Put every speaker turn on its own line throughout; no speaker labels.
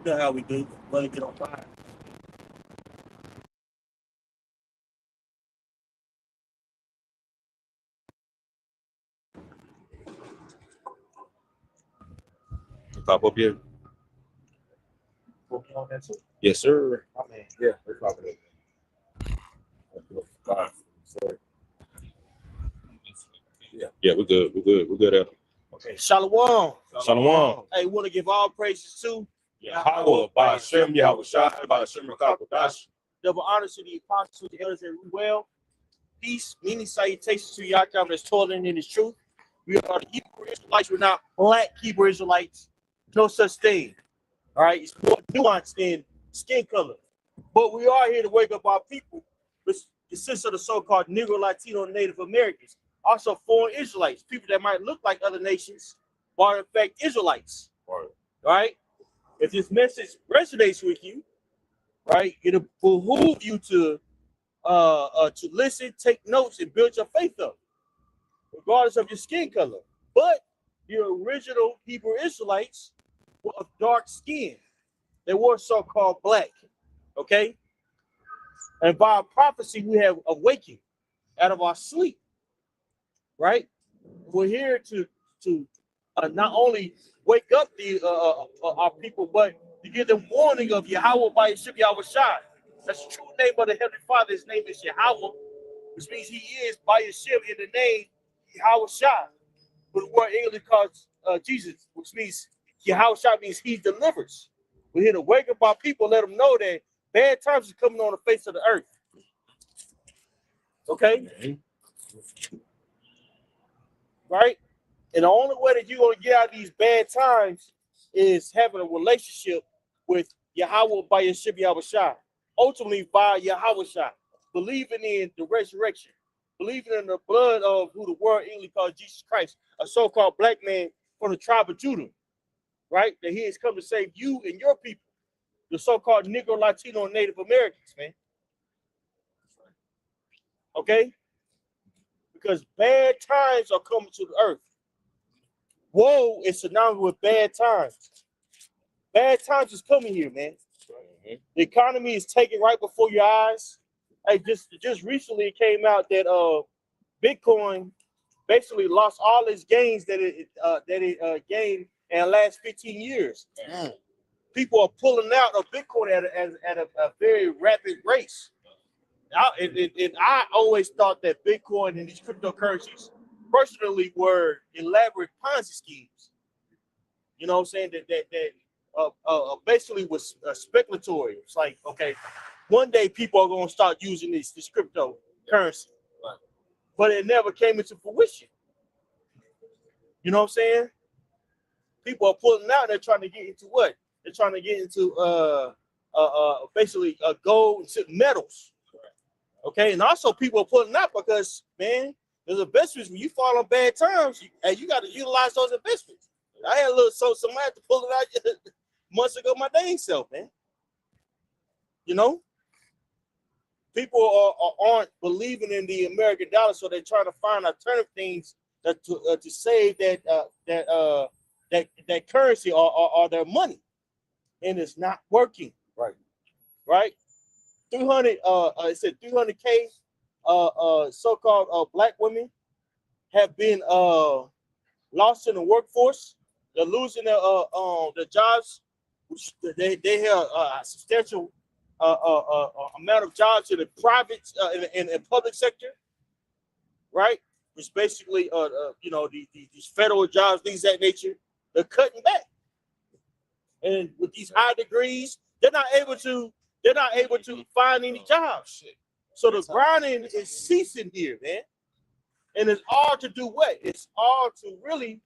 You know how we do. Want to get on fire.
Pop up here.
On that too.
Yes, sir.
I mean,
Yeah, we're popping up. Yeah, we're good. We're good at it.
okay. Shalom.
Shalom.
Hey, want to give all praises to
Yahweh, by Hashem, Yahweh Shai, by Hashem, Rakakodash.
double honors to the apostles, the elders, and well. Peace, meaning salutations to Yaakov that's toiling in his truth. We are the Hebrew Israelites. We're not black Hebrew Israelites. No such thing. All right. It's more nuanced than skin color. But we are here to wake up our people, which consists of the so-called Negro, Latino, and Native Americans. Also foreign Israelites, people that might look like other nations, but are in fact Israelites.
Right.
Right? If this message resonates with you, right, it'll behoove you to listen, take notes, and build your faith up, regardless of your skin color. But your original Hebrew Israelites were of dark skin. They were so-called black. Okay? And by prophecy, we have awakened out of our sleep. Right? We're here to not only wake up our people, but to give them warning of Yahweh by Hashem Yahweh Shai. That's the true name of the Heavenly Father. His name is Yahweh, which means he is by Hashem in the name Yahweh Shai. But the word English calls Jesus, which means Yahweh Shai means he delivers. We're here to wake up our people, let them know that bad times are coming on the face of the earth. Okay? Right? And the only way that you're going to get out of these bad times is having a relationship with Yahweh by Hashem Yahweh Shai. Ultimately by Yahweh Shai. Believing in the resurrection. Believing in the blood of who the world English calls Jesus Christ. A so-called black man from the tribe of Judah. Right? That he has come to save you and your people. The so-called Negro, Latino, and Native Americans, man. Okay? Because bad times are coming to the earth. Woe is synonymous with bad times. Bad times is coming here, man. The economy is taken right before your eyes. Hey, just recently it came out that Bitcoin basically lost all its gains that it gained in the last 15 years. People are pulling out of Bitcoin at a very rapid rate. I always thought that Bitcoin and these cryptocurrencies personally were elaborate Ponzi schemes. You know what I'm saying? That basically was speculatory. It's like, okay, one day people are going to start using this cryptocurrency. Right. But it never came into fruition. You know what I'm saying? People are pulling out and they're trying to get into what? They're trying to get into basically gold and metals. Okay, and also people are pulling out because, man, there's investments when you fall on bad times, you got to utilize those investments. I had a little somebody had to pull it out months ago, my dang self, man. You know, people aren't believing in the American dollar, so they're trying to find alternative things to save that currency or their money, and it's not working. Right. 300. It said 300K. So-called black women have been lost in the workforce. They're losing their jobs. They have a substantial amount of jobs in the private in public sector, right? Which basically these federal jobs, things of that nature, they're cutting back. And with these high degrees, they're not able to find any jobs. So the grinding is ceasing here, man. And it's all to do what? It's all to really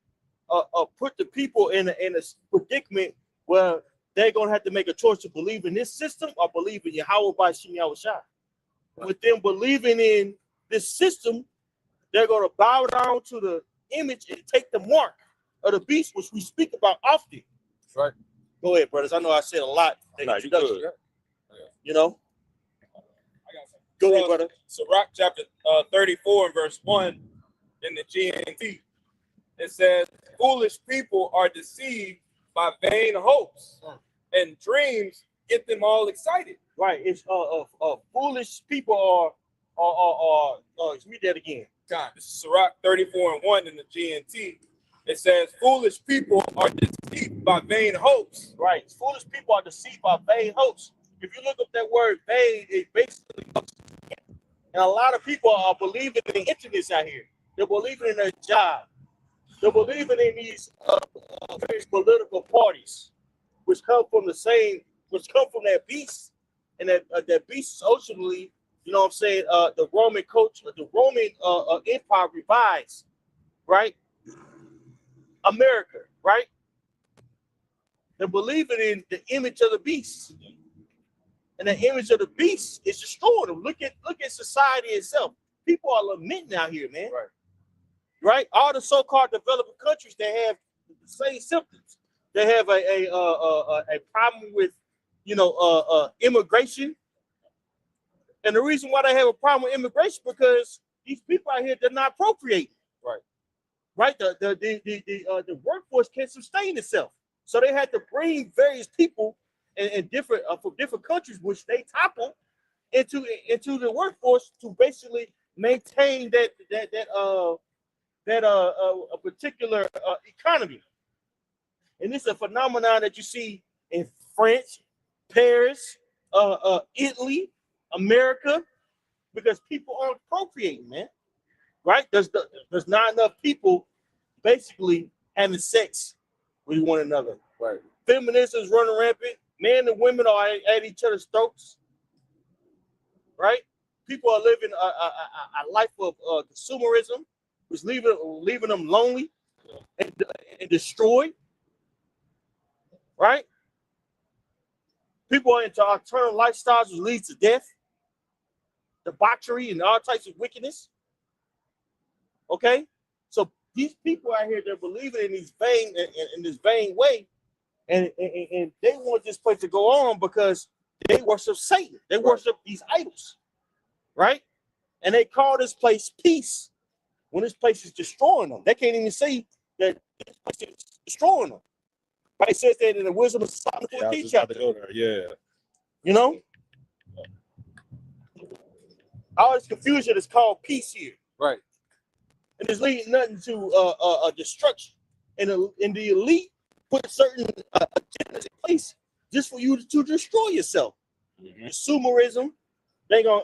put the people in a predicament where they're going to have to make a choice to believe in this system or believe in Yahweh by Shem Yahweh Shai. With them believing in this system, they're going to bow down to the image and take the mark of the beast, which we speak about often.
That's right.
Go ahead, brothers. I know I said a lot.
No, you good.
You know? Go ahead, brother.
Sirach chapter 34 and verse 1 in the GNT. It says, foolish people are deceived by vain hopes and dreams get them all excited.
Right. It's foolish people let's read that again.
God, this is Sirach 34:1 in the GNT. It says, foolish people are deceived by vain hopes.
Right. Foolish people are deceived by vain hopes. If you look up that word vain, it basically, and a lot of people are believing in the internet out here. They're believing in their job. They're believing in these various political parties, which come from that beast, and that beast is ultimately, you know what I'm saying, the Roman culture, the Roman Empire revives, right? America, right? They're believing in the image of the beast. And the image of the beast is destroying them. Look at society itself. People are lamenting out here, man.
Right.
Right? All the so-called developing countries, they have the same symptoms. They have a problem with, immigration. And the reason why they have a problem with immigration because these people out here, they're not procreating.
Right.
Right? The workforce can't sustain itself. So they had to bring various people and different from different countries, which they topple into the workforce to basically maintain a particular economy. And this is a phenomenon that you see in France, Paris, Italy, America, because people aren't procreating, man. Right? There's not enough people basically having sex with one another.
Right.
Feminism is running rampant. Men and women are at each other's throats. Right? People are living a life of consumerism, which leaving them lonely and destroyed. Right? People are into alternative lifestyles, which leads to death, debauchery, and all types of wickedness. Okay? So these people out here, they're believing in this vain way, and they want this place to go on because they worship Satan. They worship these idols, right? And they call this place peace when this place is destroying them. They can't even see that this place is destroying them. Right? It says that in the Wisdom of Solomon 14th chapter.
Yeah.
You know? All this confusion is called peace here.
Right.
And it's leading nothing to destruction. And the elite put certain agendas in place just for you to destroy yourself. Mm-hmm. Consumerism, they gonna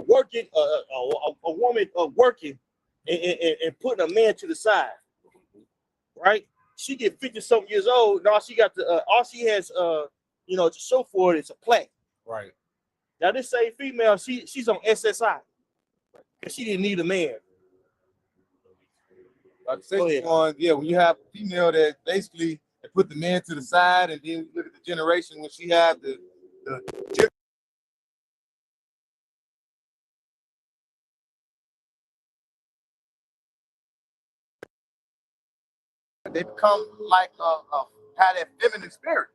working a woman working and putting a man to the side, right? She get 50-something years old. Now she got all she has to show for it is a plaque.
Right.
Now this same female, she's on SSI. Because she didn't need a man.
Like the second one, yeah, when you have a female that basically put the man to the side, and then you look at the generation when she had the they become like have that feminine spirit.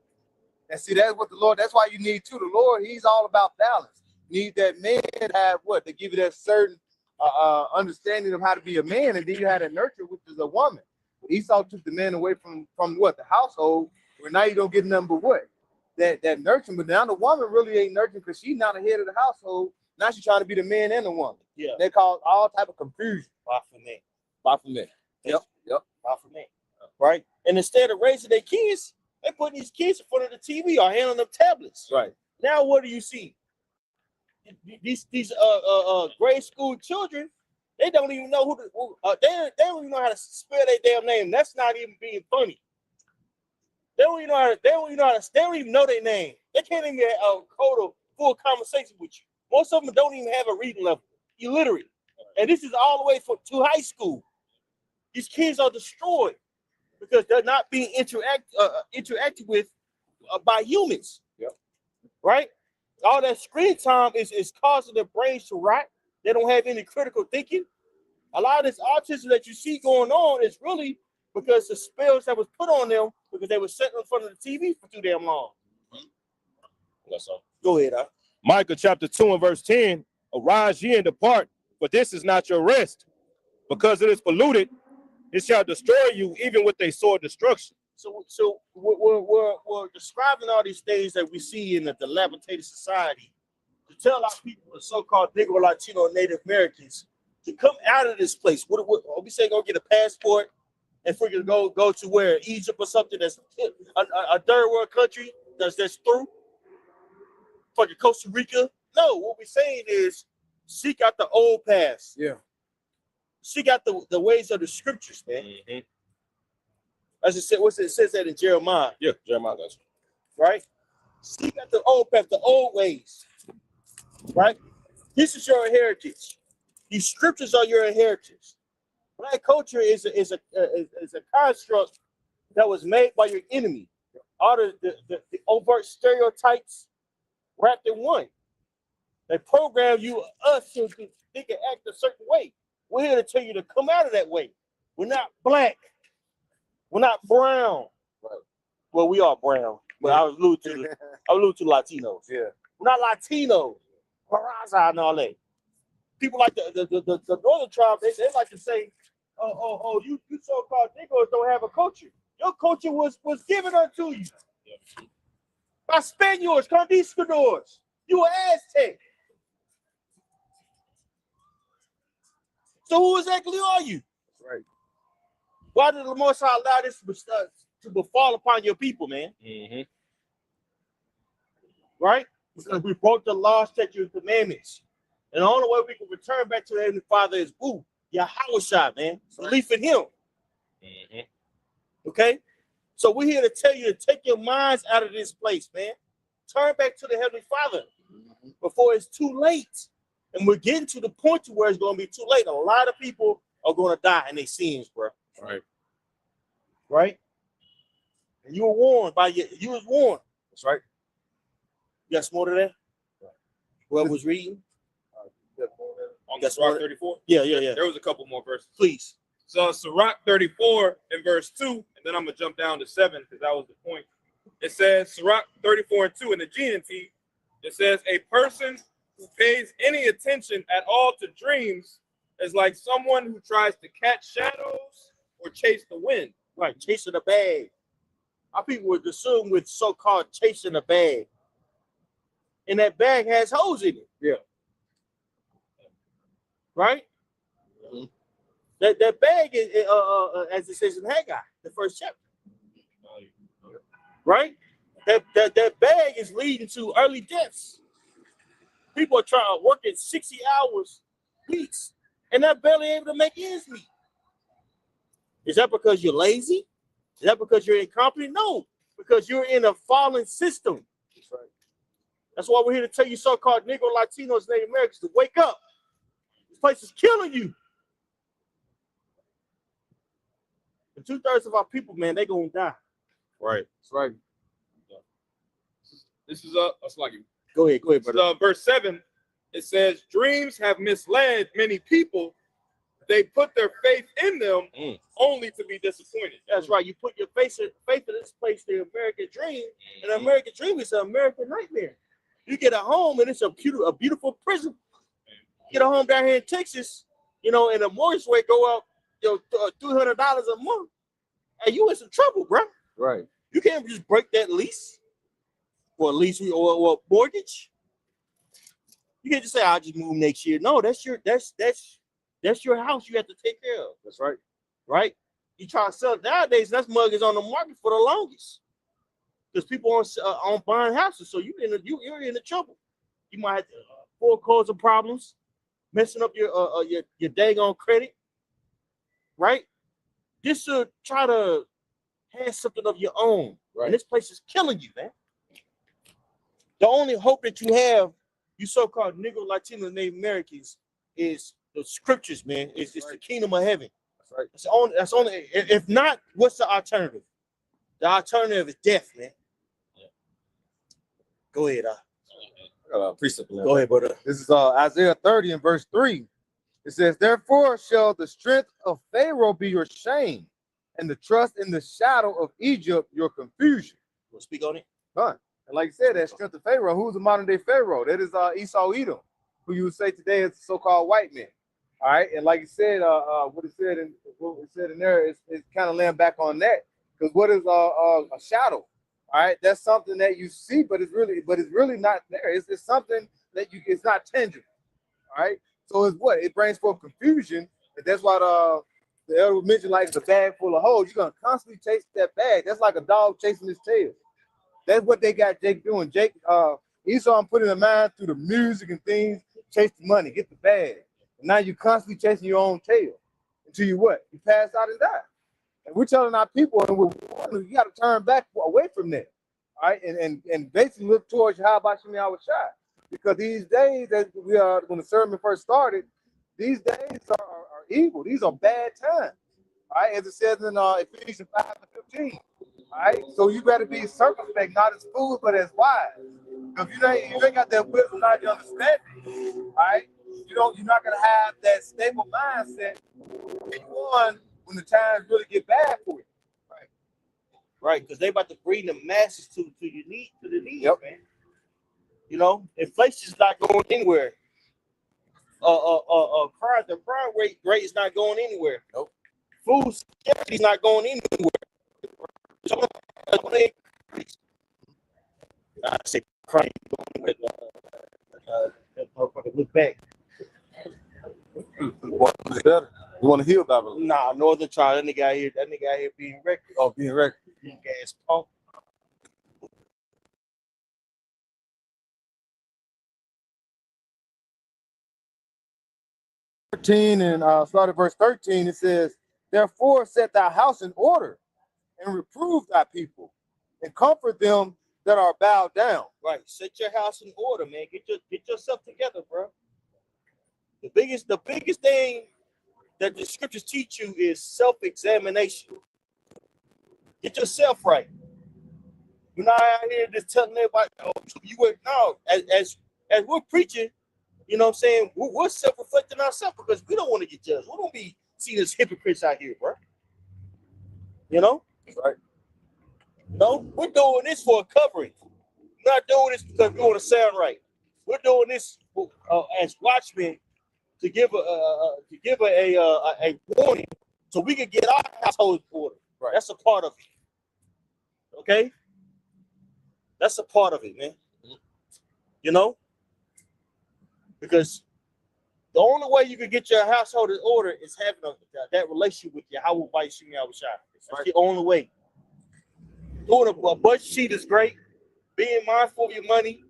And see, that's what the Lord, that's why you need too. The Lord, he's all about balance. You need that man to have what? To give you that certain understanding of how to be a man, and then you had a nurture, which is a woman. Esau took the man away from what? The household, where now you don't get nothing but what? That nurturing. But now the woman really ain't nurturing because she's not the head of the household. Now she's trying to be the man and the woman.
Yeah.
They cause all type of confusion.
Baphomet.
Yep.
Baphomet. Right? And instead of raising their kids, they putting these kids in front of the TV or handing them tablets.
Right.
Now what do you see? These grade school children, they don't even know they don't even know how to spell their damn name. That's not even being funny. They don't even know their name. They can't even hold a full conversation with you. Most of them don't even have a reading level, illiterate. And this is all the way to high school. These kids are destroyed because they're not being interacted with by humans.
Yep.
Right? All that screen time is causing their brains to rot. They don't have any critical thinking. A lot of this autism that you see going on is really because the spells that was put on them because they were sitting in front of the TV for too damn long.
That's all.
Go ahead,
Micah chapter 2 and verse 10. Arise ye and depart, for this is not your rest. Because it is polluted, it shall destroy you even with a sore destruction.
So we're describing all these things that we see in a dilapidated society to tell our people, the so-called Negro, Latino, Native Americans, to come out of this place. What are we saying? Go get a passport and freaking go to where, Egypt or something that's a third world country that's through? Fucking Costa Rica? No, what we're saying is seek out the old past.
Yeah.
Seek out the ways of the scriptures, man.
Mm-hmm.
As it said, it says that in Jeremiah.
Yeah, Jeremiah does.
Right? Seek out the old path, the old ways. Right? This is your heritage. These scriptures are your inheritance. Black culture is a construct that was made by your enemy. All the overt stereotypes wrapped in one. They program us to think and act a certain way. We're here to tell you to come out of that way. We're not black. We're not brown.
Right.
Well, we are brown, but I was alluding to Latinos.
Yeah.
We're not Latinos. Peraza and all that. People like the northern tribe, they like to say, oh, you so-called Negroes don't have a culture. Your culture was given unto you by Spaniards, conquistadors. You were Aztec. So who exactly are you?
Right.
Why did the Most High allow this to befall upon your people, man?
Mm-hmm.
Right? Because we broke the law, statutes, and commandments. And the only way we can return back to the Heavenly Father is Yahweh, man. Belief in Him.
Mm-hmm.
Okay? So we're here to tell you to take your minds out of this place, man. Turn back to the Heavenly Father before it's too late. And we're getting to the point to where it's going to be too late. A lot of people are going to die in their sins, bro.
Right.
Right? And you were warned you was warned.
That's right.
You got some more to that?
Right.
Whoever was reading?
On
That's
Sirach
right.
34?
Yeah.
There was a couple more verses.
Please.
So Sirach 34 in verse 2, and then I'm going to jump down to 7 because that was the point. It says, Sirach 34 and 2 in the GNT, it says, a person who pays any attention at all to dreams is like someone who tries to catch shadows or chase the wind.
Right, chasing a bag. Our people were consumed with so-called chasing a bag. And that bag has holes in it.
Yeah.
Right? Mm-hmm. That bag is, as it says in Haggai, the first chapter. Right? That bag is leading to early deaths. People are working 60 hours, weeks, and they're barely able to make ends meet. Is that because you're lazy? Is that because you're incompetent? No, because you're in a fallen system. That's right. That's why we're here to tell you so-called Negro, Latinos, Native Americans to wake up. This place is killing you. And 2/3 of our people, man, they're going to die.
Right.
That's right.
This is that's like
Go ahead, brother.
Verse 7, it says, dreams have misled many people. They put their faith in them only to be disappointed.
That's right. You put your faith in this place, the American dream, and the American dream is an American nightmare. You get a home and it's a beautiful prison. You get a home down here in Texas, and the mortgage rate go up, $300 a month, and you in some trouble, bro.
Right.
You can't just break that lease, or lease or mortgage. You can't just say, "I'll just move next year." No, that's your house you have to take care of.
That's right.
Right? You try to sell it nowadays, that's mug is on the market for the longest. Because people aren't buying houses, so you're in the trouble. You might have foreclosure problems, messing up your daggone credit, right? Just to try to have something of your own.
Right.
And this place is killing you, man. The only hope that you have, you so-called Negro, Latino, Native Americans, is the scriptures, man. It's the kingdom of heaven.
That's right.
That's only. If not, what's the alternative? The alternative is death, man. Yeah. Go ahead,
precept.
Go ahead, brother.
This is Isaiah 30 and verse 3. It says, therefore shall the strength of Pharaoh be your shame, and the trust in the shadow of Egypt your confusion.
We'll speak on it.
Done. And like you said, that strength of Pharaoh, who's the modern day Pharaoh? That is Esau Edom, who you would say today is the so-called white man. All right, and like you said, what it said in there is kind of laying back on that, Because what is a shadow? All right, that's something that you see, but it's really not there. It's something that it's not tangible. All right, so it's what it brings forth confusion, and that's why the elder mentioned like the bag full of holes. You're gonna constantly chase that bag. That's like a dog chasing his tail. That's what they got Jake doing. Jake, Esau putting a mind through the music and things, chase the money, get the bag. And now you're constantly chasing your own tail until you what? You pass out and die. And we're telling our people, and you got to turn back away from that. All right, and basically look towards how about Shemi Awashai. Because these days, as we are when the sermon first started, these days are evil. These are bad times. All right, as it says in Ephesians 5:15. All right, so you better be circumspect, not as fools, but as wise. If you ain't got that wisdom, not your understanding, all right, you're not gonna have that stable mindset when the times really get bad for you.
Right, because they about to bring the masses to the need,
Yep.
man. You know, inflation's not going anywhere. The crime rate is not going anywhere.
Nope.
Food security is not going anywhere. I say crime going anywhere. Look back.
You want to hear about it?
Nah, Northern Trial. That nigga out here being reckless.
Oh, being reckless.
Gas pump.
13 and start at verse 13. It says, "Therefore set thy house in order, and reprove thy people, and comfort them that are bowed down."
Right, set your house in order, man. Get yourself together, bro. The biggest thing that the scriptures teach you is self-examination. Get yourself right. You're not out here just telling everybody, "Oh, you were no." As we're preaching, you know what I'm saying? We're self-reflecting ourselves because we don't want to get judged. We don't be seen as hypocrites out here, bro. You know?
Right.
No, we're doing this for a covering. We're not doing this because we want to sound right. We're doing this as watchmen to give a warning so we can get our household in order.
Right.
That's a part of it. Okay? That's a part of it, man. You know? Because the only way you can get your household in order is having that relationship with Yahweh by Shemi Awashai. That's the only way. Doing a budget sheet is great. Being mindful of your money,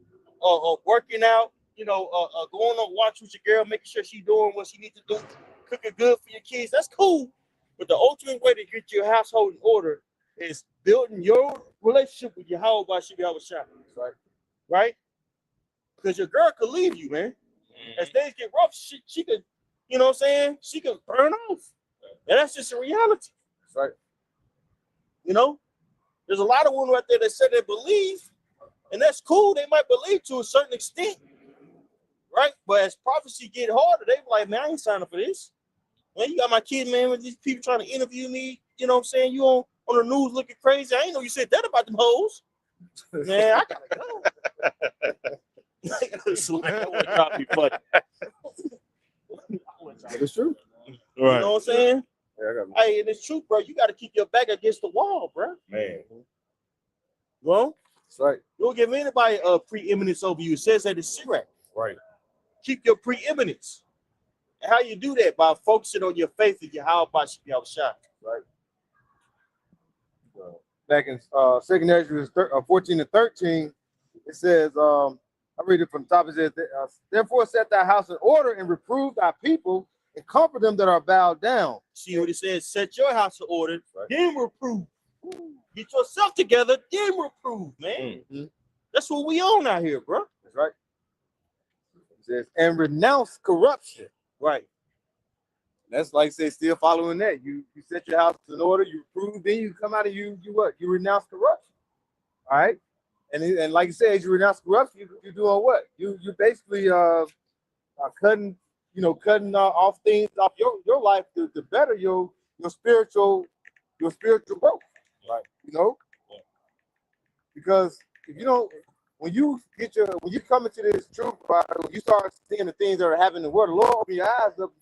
working out, going on watch with your girl, making sure she's doing what she needs to do, cooking good for your kids. That's cool. But the ultimate way to get your household in order is building your relationship with Yahweh by Shemi Awashai. Right? Because your girl could leave you, man. As things get rough, she could, you know what I'm saying? She could burn off. And that's just a reality.
That's right.
You know? There's a lot of women out there that say they believe, and that's cool. They might believe to a certain extent. Right? But as prophecy get harder, they be like, man, I ain't signing up for this. Man, you got my kid, man, with these people trying to interview me. You know what I'm saying? You on the news looking crazy. I ain't know you said that about them hoes. Man, I gotta go. I want to drop me funny.
It's true.
Right.
You know what I'm saying?
Yeah,
Hey, and it's true, bro. You got to keep your back against the wall, bro.
Man.
Well,
that's right.
You don't give anybody a preeminence over you. It says that in Sirach.
Right.
Keep your preeminence. And how you do that? By focusing on your faith in Yahweh by Shemi Awashai.
Right. Back in 2 Ezra 14 and 13, it says, I read it from the top. It says, "Therefore set thy house in order and reprove thy people and comfort them that are bowed down."
See what it says? Set your house in order,
right.
Then reprove. Get yourself together, then reprove, man.
Mm-hmm.
That's what we on out here, bro.
That's right. It says, "And renounce corruption."
Right.
That's like say still following that. You set your house in order, you reprove, then you come out and you what? You renounce corruption. All right. And like you said, you renounce corruption, you're doing what? You basically cutting off things off your life to better your spiritual growth.
Right.
You know?
Yeah.
Because if you don't, when you come into this truth, when you start seeing the things that are happening in the world, the Lord open your eyes up,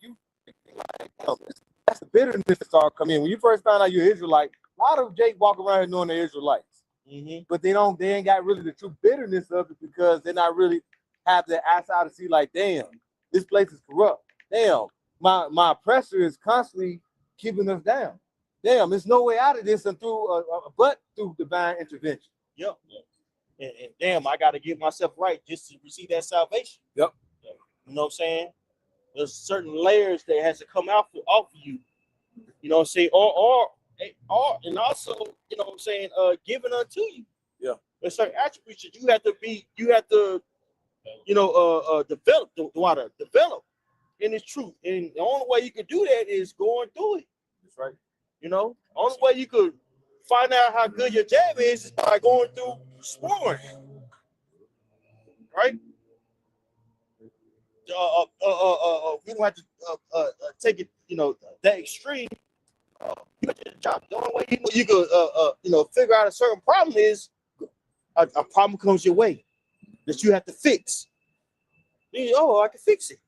that's the bitterness that start coming in. When you first found out you're Israelite, lot of Jake walk around here knowing they're Israelites, but they ain't got really the true bitterness of it because they're not really have their eyes out to see like, damn, this place is corrupt. Damn, my oppressor is constantly keeping us down. Damn, there's no way out of this and but through divine intervention.
Yep. And damn, I got to get myself right just to receive that salvation.
Yep.
You know what I'm saying? There's certain layers that has to come off of you. You know what I'm saying? Or and also, you know what I'm saying, given unto you.
Yeah.
There's certain attributes that you have to develop in its truth. And the only way you can do that is going through it.
That's right.
You know, the only way you could find out how good your jab is by going through sparring. Right? We don't have to take it, that extreme. You got your job. The only way you could figure out a certain problem is a problem comes your way that you have to fix. Then I can fix it.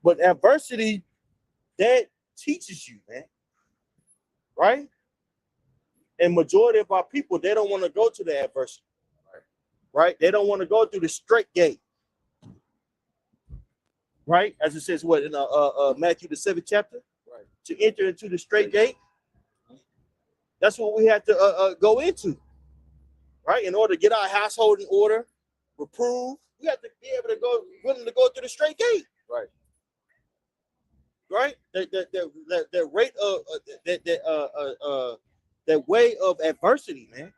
But adversity, that teaches you, man. Right? And majority of our people, they don't want to go to the adversity. Right? They don't want to go through the straight gate. Right? As it says, what, in Matthew the 7th chapter? Right. To enter into the straight gate. That's what we have to go into. Right? In order to get our household in order, reprove, we have to be able to willing to go through the straight gate. Right. Right? The rate of that way of adversity, man.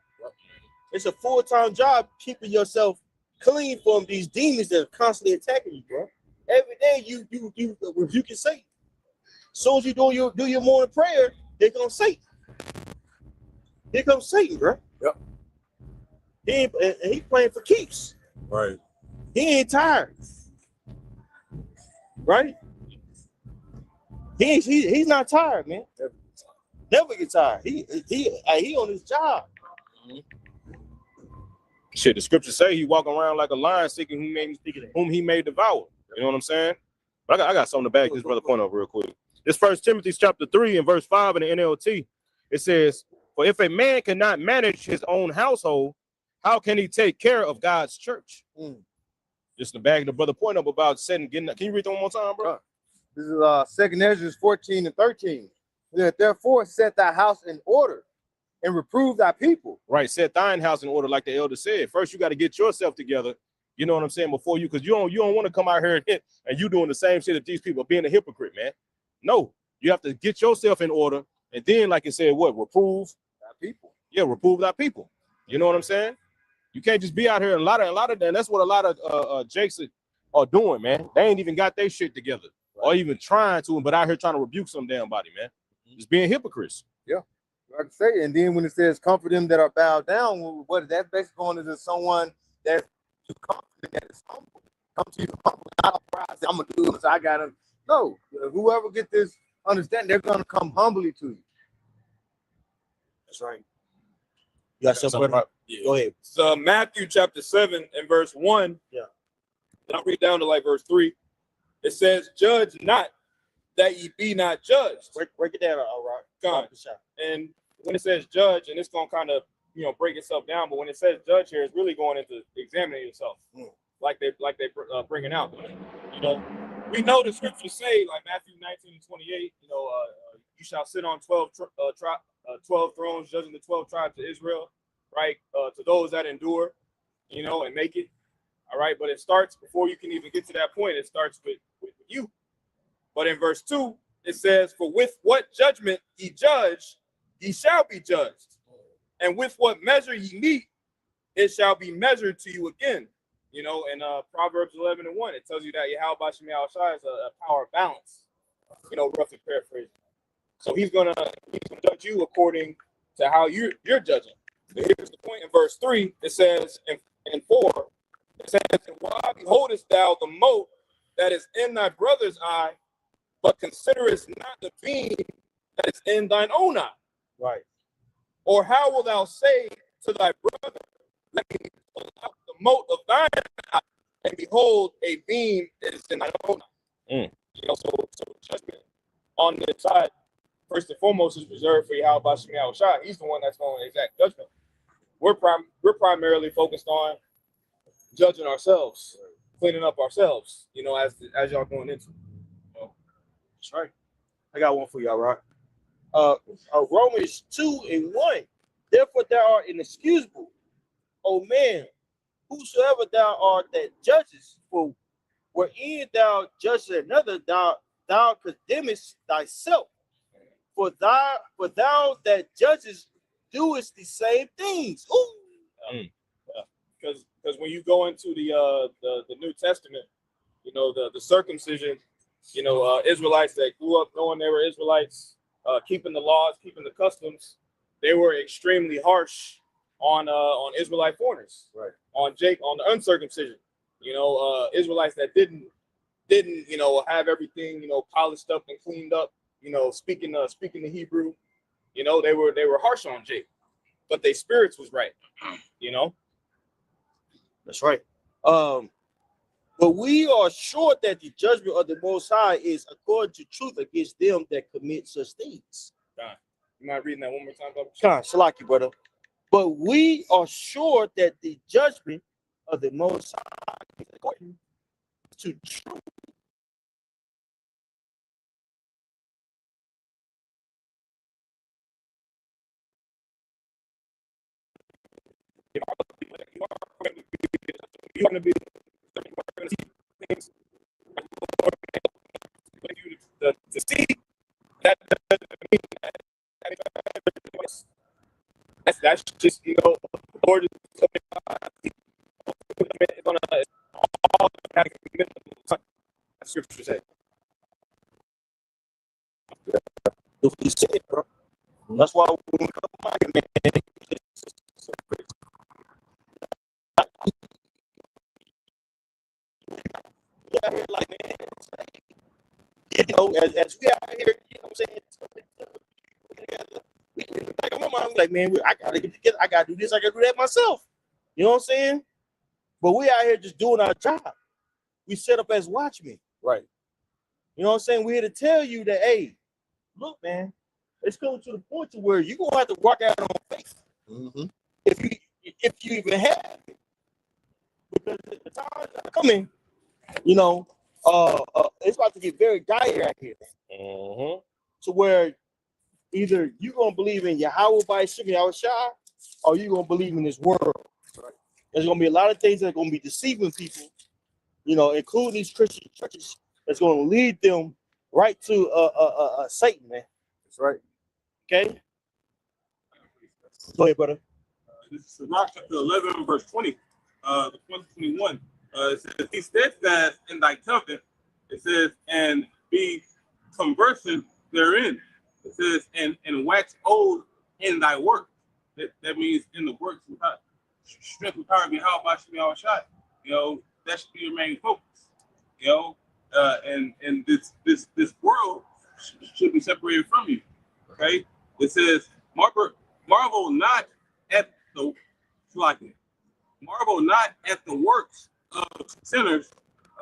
It's a full-time job keeping yourself clean from these demons that are constantly attacking you, bro. Every day you rebuke Satan. As soon as you do your morning prayer, here comes Satan. Here comes Satan, bro. Yep. He playing for keeps.
Right.
He ain't tired. Right? He's not tired, man. Never get tired. He on his job.
Shit, the scriptures say he walking around like a lion seeking whom he may devour. You know what I'm saying? But I got something to back this brother point up real quick. This 1 Timothy chapter 3 and verse 5 in the NLT, it says, "For if a man cannot manage his own household, how can he take care of God's church?" Just to back the brother point up about getting. Can you read that one more time, bro?
This is 2 Ezra 14 and 13. Therefore, set thy house in order and reprove thy people.
Right, set thine house in order, like the elder said. First, you got to get yourself together. You know what I'm saying? Before because you don't want to come out here and you doing the same shit that these people are being a hypocrite, man. No, you have to get yourself in order, and then, like it said, reprove
thy people.
Yeah, reprove thy people. You know what I'm saying? You can't just be out here and a lot of them. That's what a lot of Jakes are doing, man. They ain't even got their shit together, or even trying to, but out here trying to rebuke some damn body, man. Just being hypocrites.
Yeah. Like I say, and then when it says comfort them that are bowed down, what that's basically going to someone that's too confident, that is humble. Come to you humble, not a prize. I'm gonna do this. I got him. No, whoever get this understanding, they're gonna come humbly to you.
That's right. You got something?
Yeah.
Go ahead.
So Matthew chapter 7 and verse 1.
Yeah.
And I'll read down to like verse 3. It says, "Judge not, that ye be not judged."
Break it down, all right.
God. And when it says judge, and it's gonna kind of break itself down, but when it says judge here, it's really going into examining yourself, like they bringing out. We know the scriptures say, like Matthew 19 and 28. You shall sit on 12 thrones, judging the 12 tribes of Israel, right? To those that endure, and make it. All right, but it starts before you can even get to that point. It starts with you. But in verse 2, it says, "For with what judgment ye judge, ye shall be judged. And with what measure ye meet, it shall be measured to you again." In Proverbs 11 and 1, it tells you that Yahweh Bashim Yahushua is a power of balance. Roughly paraphrasing. So he's gonna judge you according to how you're judging. But here's the point in verse 3. It says in 4, it says, "And why beholdest thou the mote that is in thy brother's eye, but considerest not the beam that is in thine own eye?"
Right.
"Or how wilt thou say to thy brother, let me pull out the mote of thine eye, and behold, a beam is in thine own eye?" So judgment on this side first and foremost is reserved for Yahweh Shemiah Shai. He's the one that's going to exact judgment. We're primarily focused on judging ourselves, cleaning up ourselves, you know, as y'all going into.
That's right. I got one for y'all, right? Romans 2:1. Therefore thou art inexcusable, O man, whosoever thou art that judges, for wherein thou judgest another, thou condemnest thyself. For thou that judges doest the same things. Ooh.
Because when you go into the New Testament, you know, the circumcision, you know, Israelites that grew up knowing they were Israelites, keeping the laws, keeping the customs, they were extremely harsh on Israelite foreigners,
right? On
the uncircumcision, you know, Israelites that didn't you know have everything, you know, polished up and cleaned up, you know, speaking the Hebrew, you know, they were harsh on Jake, but their spirits was right, you know.
That's right. But we are sure that the judgment of the Most High is according to truth against them that commit such things.
You mind reading that one more time, brother?
Con, Salaki, brother. But we are sure that the judgment of the Most High is according to truth.
You're going to be things to see that doesn't mean that's just, you know, the Lord is going to all the scripture said.
He said, bro. That's why when we come back, man, like, man, you know, as we out here, you know what I'm saying? Like, my mom, like, man, I gotta get together. I gotta do this. I gotta do that myself. You know what I'm saying? But we out here just doing our job. We set up as watchmen, right? You know what I'm saying? We're here to tell you that, hey, look, man, it's coming to the point to where you're gonna have to walk out on faith. Mm-hmm. If you even have it, because the times are coming, you know, it's about to get very dire out here,
Mm-hmm.
to where either you're gonna believe in Yahweh by Yahweh Shai, or you're gonna believe in this world. Right. There's gonna be a lot of things that are gonna be deceiving people, you know, including these Christian churches, that's gonna lead them right to Satan, man. That's right. Okay. Go ahead, brother.
This is Sirach chapter 11, verse 20, the 21. It says, "Be steadfast in thy covenant." It says, "And be conversant therein." It says, and wax old in thy work. That means in the works without strength and power behind by Shemiah Shai. You know, that should be your main focus. You know, and this world should be separated from you. Okay. It says, marvel not at the marvel not at the works of sinners,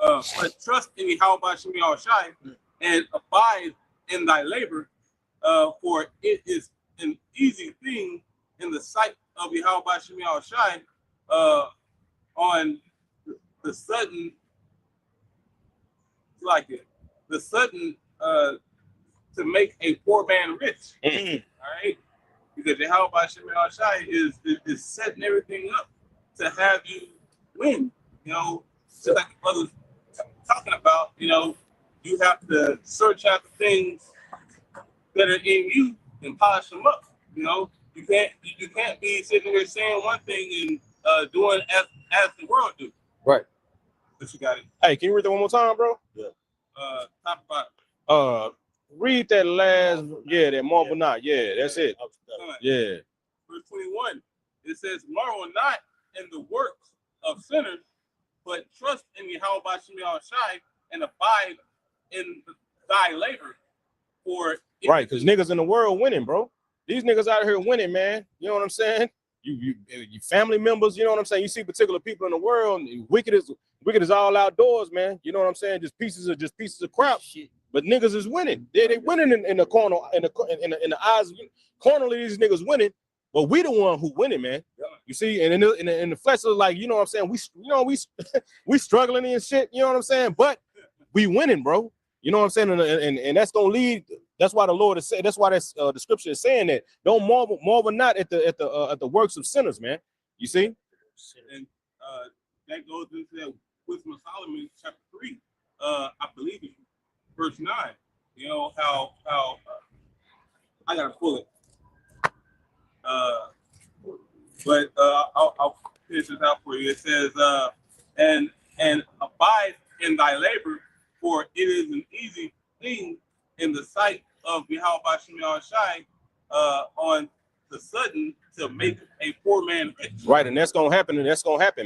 but trust in Yahweh Shemiah Shai and abide in thy labor, for it is an easy thing in the sight of Yahweh Shemiah Shai, on the sudden, to make a poor man rich.
Mm-hmm.
All right, because Yahweh Shemiah Shai is setting everything up to have you win. You know, just like the brothers talking about. You know, you have to search out the things that are in you and polish them up. You know, you can't be sitting here saying one thing and doing as the world do.
Right.
But you got it.
Hey, can you read that one more time, bro?
Yeah.
Top 5.
Read that last, that marvel not. Yeah, that's it. Yeah.
Verse 21. It says, "Marvel not in the works of sinners, but trust in Yahweh Shemiah Shai and abide in thy labor." For
Right, because niggas in the world winning, bro. These niggas out here winning, man. You know what I'm saying? You family members, you know what I'm saying? You see particular people in the world, wicked is all outdoors, man. You know what I'm saying? Just pieces of crap.
Shit.
but niggas is winning. They winning in the corner, in the eyes. Cornerly, these niggas winning, but we the one who winning, man. You see, and in the flesh, like, you know what I'm saying? We struggling and shit. You know what I'm saying? But we winning, bro. You know what I'm saying? And that's gonna lead. That's why the Lord is saying. That's why that's the scripture is saying that. Don't marvel not at the works of sinners, man. You see?
And that goes into that Wisdom of Solomon, chapter 3. I believe it's verse 9. You know how I gotta pull it. But I'll finish this out for you. It says, and abide in thy labor, for it is an easy thing in the sight of Yahweh Shemel Shai on the sudden to make a poor man rich.
Right, and that's gonna happen,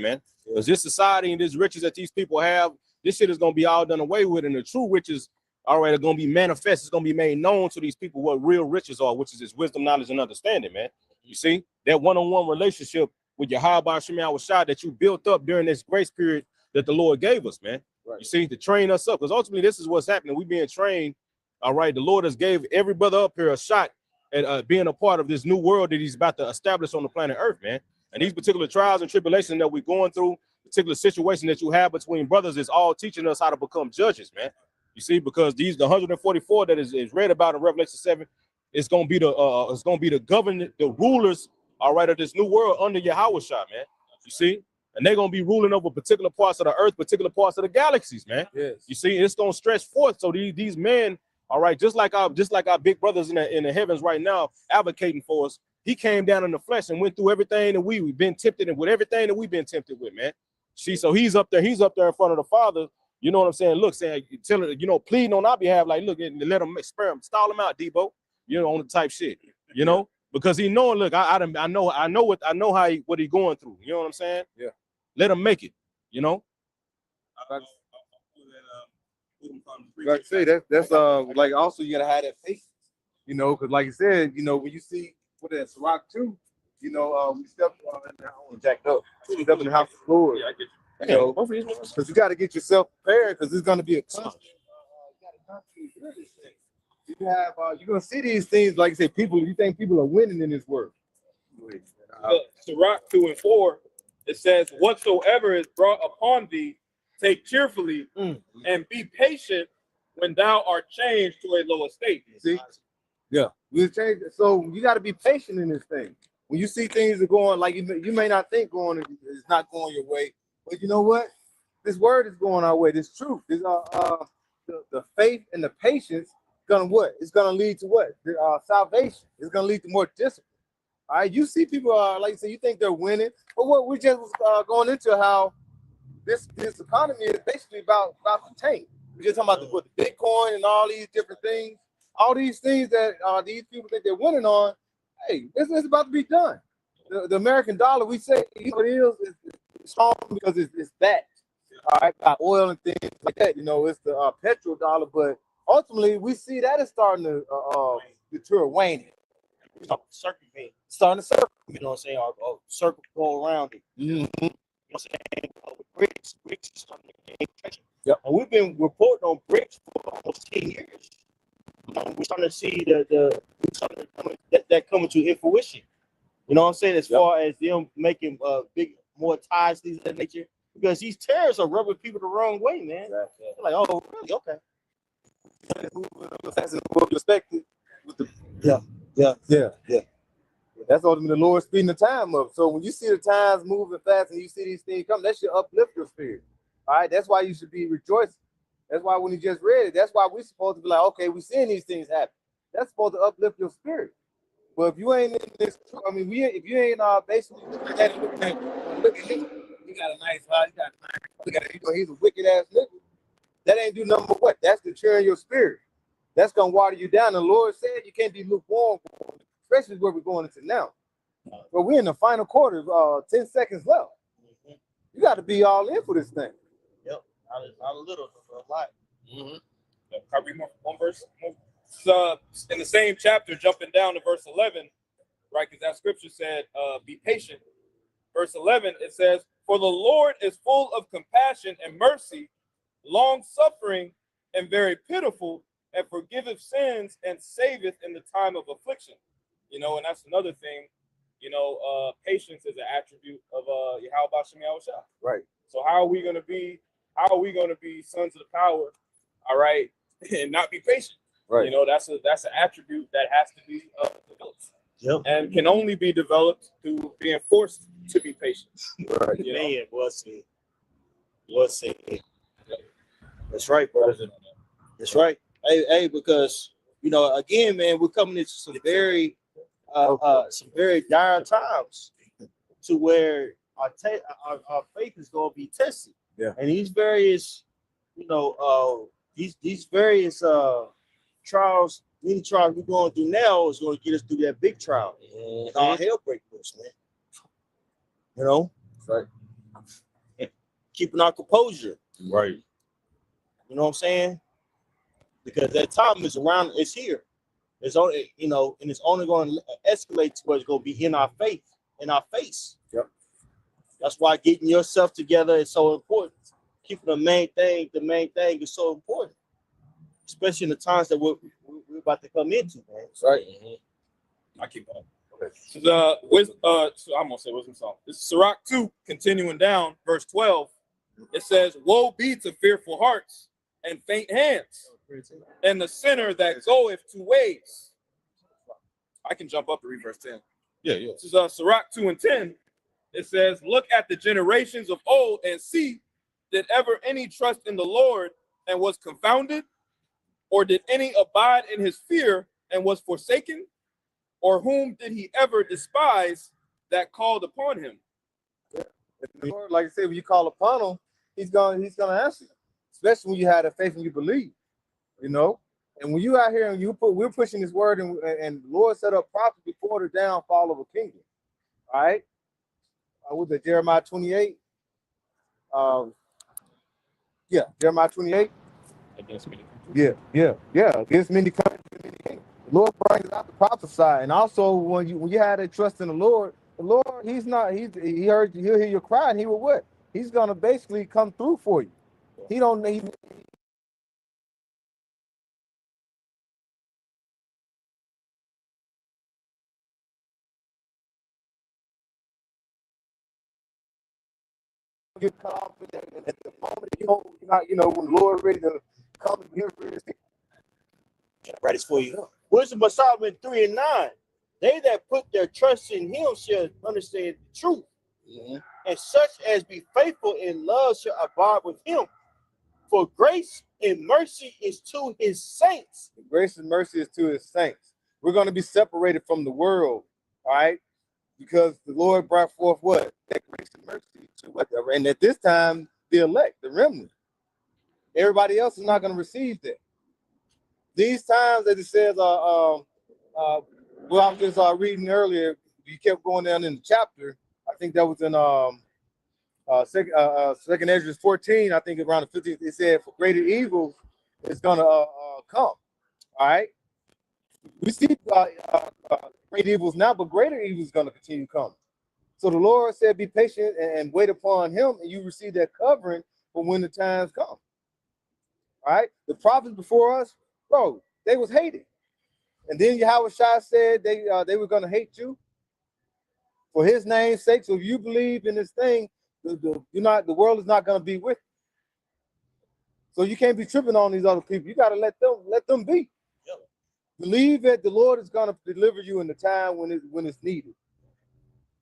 man. Because this society and this riches that these people have, this shit is gonna be all done away with, and the true riches, all right, are gonna be manifest. It's gonna be made known to these people what real riches are, which is this wisdom, knowledge, and understanding, man. You see that one-on-one relationship with Yahweh Shemel Shai that you built up during this grace period that the Lord gave us, man. Right. You see, to train us up, because ultimately this is what's happening. We being trained. All right, the Lord has gave every brother up here a shot at being a part of this new world that He's about to establish on the planet Earth, man. And these particular trials and tribulations that we're going through, particular situation that you have between brothers, is all teaching us how to become judges, man. You see, because the 144 that is read about in Revelation 7, it's gonna be the government, the rulers, all right, of this new world under Yahweh Shah, man. You see, and they're gonna be ruling over particular parts of the earth, particular parts of the galaxies, man. Yes. You see, it's gonna stretch forth. So these men, all right, just like our big brothers in the heavens right now, advocating for us. He came down in the flesh and went through everything that we've been tempted and with everything that we've been tempted with, man. See, so he's up there in front of the Father. You know what I'm saying? Look, saying, pleading on our behalf, like, look, and let him stall him out, Debo. You know, on the type shit. You know, because he knowing, look, I know what he going through. You know what I'm saying? Yeah. Let him make it. You know.
Like I say, that's like also you gotta have that patience, you know, because like you said, you know, when you see what that's Rock 2, you know, we stepped jacked up, we stepped in the house of the Lord. Yeah, I get you. You know, because you got to get yourself prepared, because it's gonna be a constant. You have you're gonna see these things, like I say, you think people are winning in this world.
Sirach 2 and 4, it says, whatsoever is brought upon thee, take cheerfully, and be patient when thou art changed to a lower state.
See? Yeah. We change. So you got to be patient in this thing. When you see things are going, like you may not think it's not going your way, but you know what? This word is going our way. This truth. This the faith and the patience gonna what? It's gonna lead to what? Salvation. It's gonna lead to more discipline. All right. You see people like you say, you think they're winning, but what we just was going into how this economy is basically about to tank. We're just talking about the Bitcoin and all these different things, all these things that these people think they're winning on. Hey, it's about to be done. The American dollar, we say, you know, it is strong because it's backed, all right, by oil and things like that. You know, it's the petrol dollar, but ultimately we see that it's starting to deter waning. Starting to circle.
You know what I'm saying? Or circle go around it. You know what I'm saying? Bricks is starting to gain traction. Yep. And we've been reporting on bricks for almost 10 years. We're starting to see that coming to fruition. You know what I'm saying? As far as them making more ties, things of that nature. Because these terrorists are rubbing people the wrong way, man. They're like, oh, really? Okay.
Yeah. That's ultimately the Lord speeding the time up. So when you see the times moving fast and you see these things come, that should uplift your spirit. All right, that's why you should be rejoicing. That's why when you just read it, that's why we're supposed to be like, okay, we're seeing these things happen. That's supposed to uplift your spirit. But if you ain't in this, I mean, if you ain't basically look at him, he got a nice house, he's a wicked ass nigga. That ain't do nothing but what? That's deterring your spirit. That's gonna water you down. The Lord said you can't be lukewarm, especially where we're going into now. But we're in the final quarter, 10 seconds left. You got to be all in for this thing.
Yep, not a little, a lot.
Can I read one verse? In the same chapter, jumping down to verse 11, right? Because that scripture said, be patient. Verse 11, it says, for the Lord is full of compassion and mercy, long-suffering, and very pitiful. and forgiveth sins and saveth in the time of affliction. You know, and that's another thing. You know, patience is an attribute of Yahweh Shem Yahushua.
Right.
So how are we going to be sons of the power, all right, and not be patient?
Right.
You know, that's an attribute that has to be developed.
Yep.
And can only be developed through being forced to be patient.
Right.
You know?
Man, what's it? That's right, bro. That's right. Hey, because you know, again, man, we're coming into some very dire times to where our faith is going to be tested.
Yeah.
And these various, you know, these various trials, many trials we're going through now is going to get us through that big trial. And all hell break loose, man. You know,
Right.
keeping our composure.
Right.
You know what I'm saying? Because that time is around, it's here. It's only, you know, and it's only going to escalate to where it's going to be in our faith, in our face.
Yep.
That's why getting yourself together is so important. Keeping the main thing is so important, especially in the times that we're about to come into, man.
Right.
I keep on. So I'm gonna say wisdom song. This is Sirach 2, continuing down, verse 12. It says, "Woe be to fearful hearts and faint hands, and the sinner that goeth two ways." I can jump up to read verse 10.
Yeah.
This is Sirach 2 and 10. It says, "Look at the generations of old and see, did ever any trust in the Lord and was confounded? Or did any abide in his fear and was forsaken? Or whom did he ever despise that called upon him?"
The Lord, like I said, when you call upon him, he's gonna answer you. Especially when you have the faith and you believe, you know. And when you out here and we're pushing this word, and the Lord set up prophets before the downfall of a kingdom. All right. Was it Jeremiah 28? Jeremiah 28.
Against me.
Yeah. Against many countries, many kingdoms. The Lord brings out the prophesy, and also when you have that trust in the Lord, he'll hear your cry, and he will what? He's gonna basically come through for you. He don't need. Get caught off at the moment, when the Lord ready to come and hear his
Right, it's for you. Wisdom of Solomon 3 and 9. They that put their trust in him shall understand the truth.
Mm-hmm.
And such as be faithful in love shall abide with him. For grace and mercy is to his saints.
Grace and mercy is to his saints. We're going to be separated from the world, all right? Because the Lord brought forth what? That grace and mercy to whatever. And at this time, the elect, the remnant. Everybody else is not going to receive that. These times, as it says, well, I was just reading earlier, you kept going down in the chapter. I think that was in Second Ezra 14, I think around the 50th, it said, "For greater evil is going to come." All right. We see great evils now, but greater evil is going to continue to come. So the Lord said, be patient and wait upon him, and you receive that covering for when the times come. All right. The prophets before us, bro, they was hated. And then Yahweh Shai said they were going to hate you for his name's sake. So if you believe in this thing, the world is not going to be with you. So you can't be tripping on these other people. You got to let them be.
Yep.
Believe that the Lord is going to deliver you in the time when it's needed.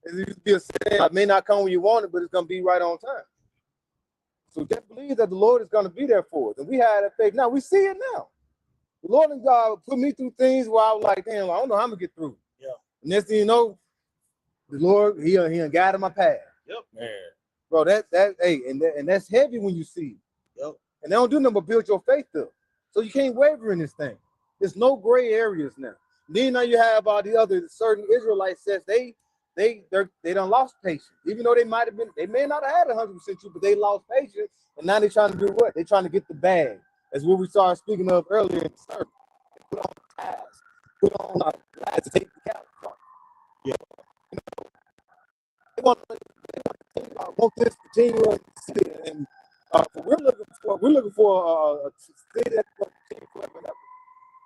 It may not come when you want it, but it's going to be right on time. So just believe that the Lord is going to be there for us. And we have that faith. Now we see it now. The Lord and God put me through things where I was like, damn, I don't know how I'm going to get through.
Yeah.
And next thing you know, the Lord, he guided my path.
Yep.
Man.
Bro, and that's heavy when you see it.
Yep.
And they don't do nothing but build your faith up. So you can't waver in this thing. There's no gray areas now. Then now you have all the other certain Israelites says they done lost patience. Even though they may not have had 100% truth, but they lost patience. And now they're trying to do what? They're trying to get the bag. That's what we started speaking of earlier in the service. They put on ties. Put on ties to take the cap from.
Yeah.
They want this to continue and we're looking for a state that's going to continue forever and ever.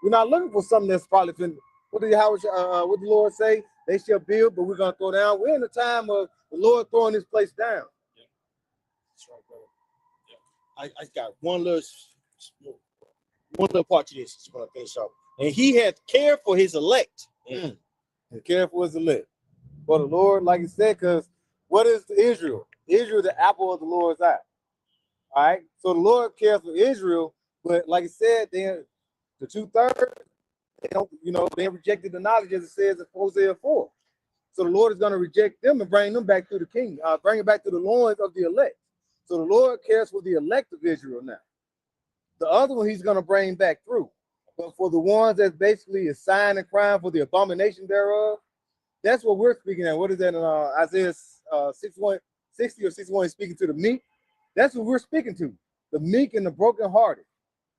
We're not looking for something that's probably been, what did the Lord say? They shall build, but we're going to throw down. We're in the time of the Lord throwing this place down.
Yeah. That's right, brother. Yeah. I got one little part to this. Just want to finish off. And he hath cared for his elect.
And care for his elect. For the Lord, like he said, because what is Israel? Israel, the apple of the Lord's eye. All right. So the Lord cares for Israel, but like I said, then the 2/3, they don't, they rejected the knowledge as it says in Hosea 4. So the Lord is going to reject them and bring them back to the king, bring it back to the loins of the elect. So the Lord cares for the elect of Israel now. The other one he's going to bring back through. But for the ones that's basically a sign and crime for the abomination thereof, that's what we're speaking at. What is that in Isaiah 60 or 61? Speaking to the meek. That's what we're speaking to. The meek and the brokenhearted.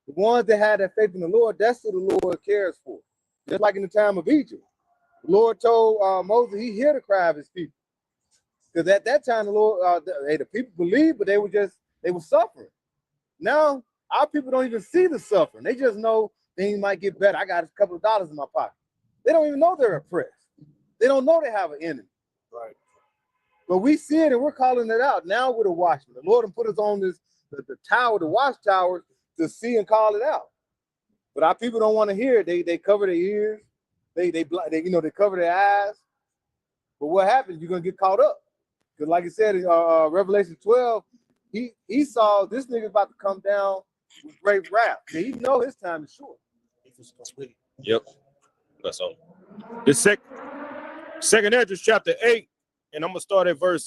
The ones that had that faith in the Lord, that's who the Lord cares for. Just like in the time of Egypt. The Lord told Moses he hear the cry of his people. Because at that time, the Lord, the people believed, but they were suffering. Now, our people don't even see the suffering. They just know things might get better. I got a couple of dollars in my pocket. They don't even know they're oppressed. They don't know they have an enemy.
Right.
But we see it and we're calling it out. Now we're the watchmen. The Lord put us on the tower, the watchtower, to see and call it out. But our people don't want to hear it. They cover their ears. They cover their eyes. But what happens? You're gonna get caught up. Because like I said in Revelation 12, he saw this nigga's about to come down with great wrath. So he know his time is short.
Yep. That's all. This second Esdras chapter 8, and I'm gonna start at verse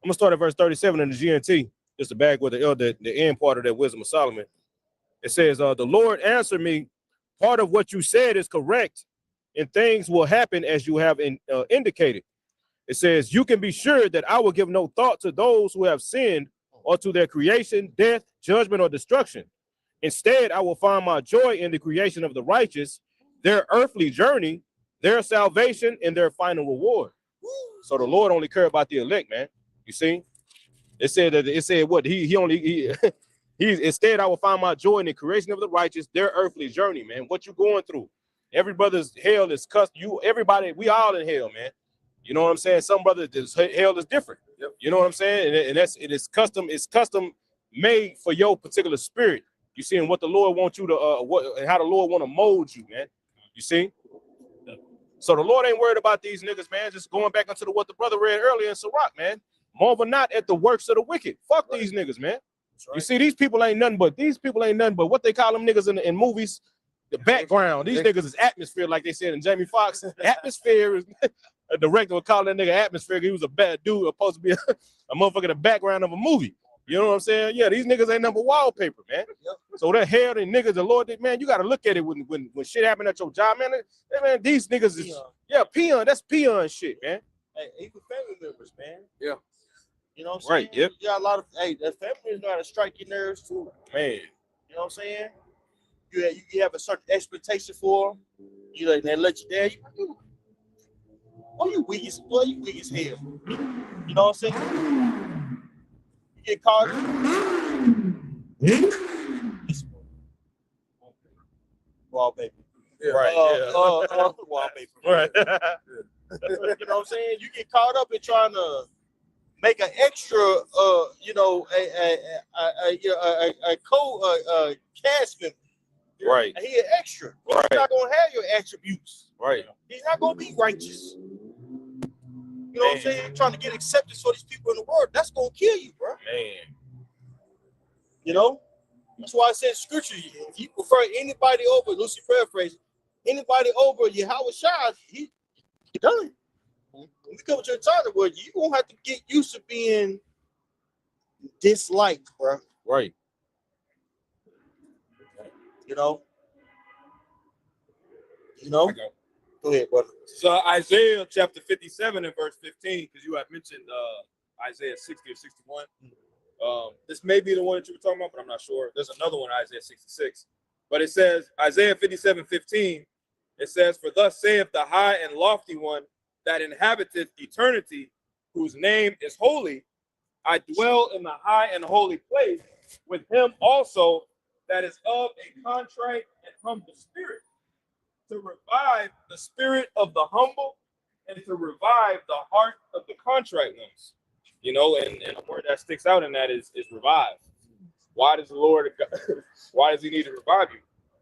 37 in the GNT. Just to back with the end part of that Wisdom of Solomon. It says, the Lord answered me, part of what you said is correct, and things will happen as you have indicated. It says, you can be sure that I will give no thought to those who have sinned or to their creation, death, judgment, or destruction. Instead, I will find my joy in the creation of the righteous, their earthly journey, their salvation, and their final reward. So the Lord only cares about the elect, man. You see? It said what instead I will find my joy in the creation of the righteous, their earthly journey, man. What you going through? Every brother's hell is everybody, we all in hell, man. You know what I'm saying? Some brothers hell is different. Yep. You know what I'm saying? And it's custom made for your particular spirit. You see, and what the Lord wants you to and how the Lord want to mold you, man. You see? So the Lord ain't worried about these niggas, man. Just going back into what the brother read earlier in Sirach, man. Marvel not at the works of the wicked. Fuck these niggas, man. Right. You see, these people ain't nothing but what they call them niggas in movies, the background. These niggas is atmosphere, like they said in Jamie Foxx. Atmosphere is a director would call that nigga atmosphere. He was a bad dude, supposed to be a motherfucker in the background of a movie. You know what I'm saying? Yeah, these niggas ain't number wallpaper, man. Yep. So that hell and niggas, the Lord, man, you got to look at it when shit happen at your job, man. Man, these niggas is peon. That's peon shit, man.
Hey, even family members, man.
Yeah.
You know what I'm saying?
Right, yep.
You got a lot of, the family members know how to strike your nerves too.
Man.
You know what I'm saying? You have a certain expectation for them. You like, they let you down. You weak as hell. You know what I'm saying? You get caught wallpaper.
Yeah. Right.
Wallpaper.
Right.
You know what I'm saying? You get caught up in trying to make an extra, a cast member.
Right.
And he an extra.
Right.
He's not gonna have your attributes.
Right.
He's not gonna be righteous. You know what I'm saying? Trying to get acceptance for these people in the world, that's gonna kill you, bro.
Man.
You know? That's why I said scripture. If you prefer anybody over, Lucy paraphrase, anybody over Yahweh Shai, he done. When we come to a time where you're gonna have to get used to being disliked, bro.
Right.
You know? Go ahead, brother.
So Isaiah chapter 57 and verse 15, because you had mentioned Isaiah 60 or 61. This may be the one that you were talking about, but I'm not sure. There's another one, Isaiah 66. But it says, Isaiah 57:15, it says, for thus saith the high and lofty one that inhabiteth eternity, whose name is holy. I dwell in the high and holy place with him also that is of a contrite and humble spirit, to revive the spirit of the humble and to revive the heart of the contrite ones. You know, and a word that sticks out in that is revive. Why does the Lord, why does he need to revive you?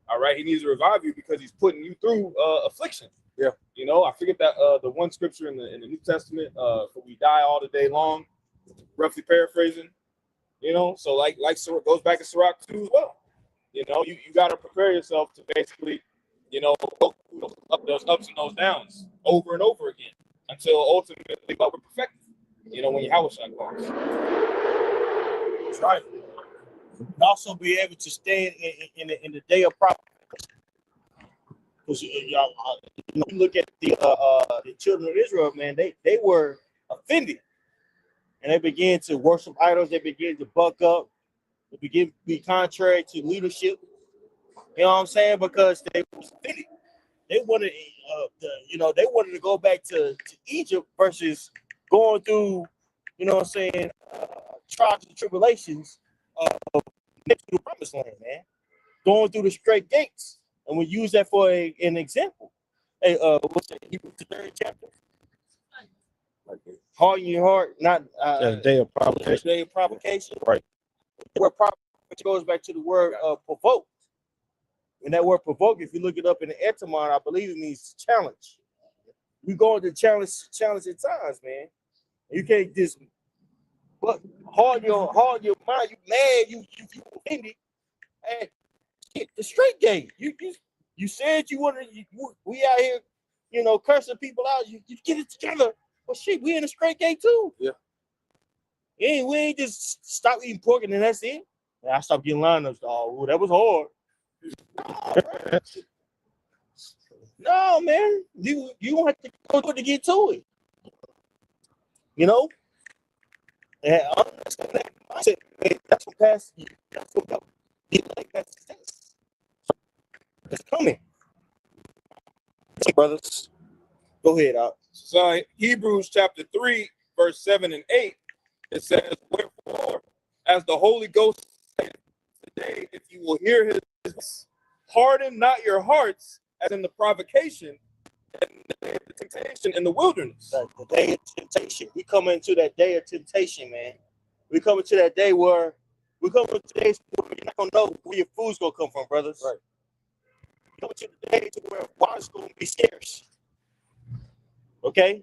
All right, he needs to revive you because he's putting you through affliction.
Yeah.
You know, I forget that the one scripture in the New Testament, for we die all the day long, roughly paraphrasing. You know, so so it goes back to Sirach 2 as well. You know, you got to prepare yourself to basically, you know, go through those ups and those downs over and over again until ultimately we're perfected. You know, when Yahweh comes.
That's right. And also be able to stand in the day of prophecy. Because you look at the children of Israel, man, they were offended. And they began to worship idols. They began to buck up. They began to be contrary to leadership. You know what I'm saying? Because they were offended. They wanted, they wanted to go back to Egypt versus going through, you know what I'm saying, trials and tribulations next to the promised land, man. Going through the straight gates. And we use that for an example. Hey, what's that? Hebrews the 3rd chapter. Harden your heart, not
day of provocation.
Day of provocation.
Right.
Where provocation goes back to the word provoke. And that word provoke, if you look it up in the etymon, I believe it means challenge. We go into challenging times, man. You can't just harden your mind. You mad? You offended? And get the straight game. You said you wanted. We out here, you know, cursing people out. You get it together. Well, shit, we in a straight game too.
Yeah.
We ain't just stop eating pork and then that's it. And I stopped getting lineups. Oh, that was hard. No, man. You don't have to go to get to it. You know? And I understand that mindset, man, that's what past you. That's what you like that success. It's coming. Hey, brothers. Go ahead, Al.
So Hebrews chapter 3, verse 7 and 8, it says, wherefore, as the Holy Ghost said today, if you will hear his voice, harden not your hearts as in the provocation and the day of the temptation in the wilderness.
The day of temptation. We come into that day of temptation, man. We come into that day where you're not gonna know where your food's gonna come from, brothers.
Right.
We come into the day to where water's gonna be scarce. Okay?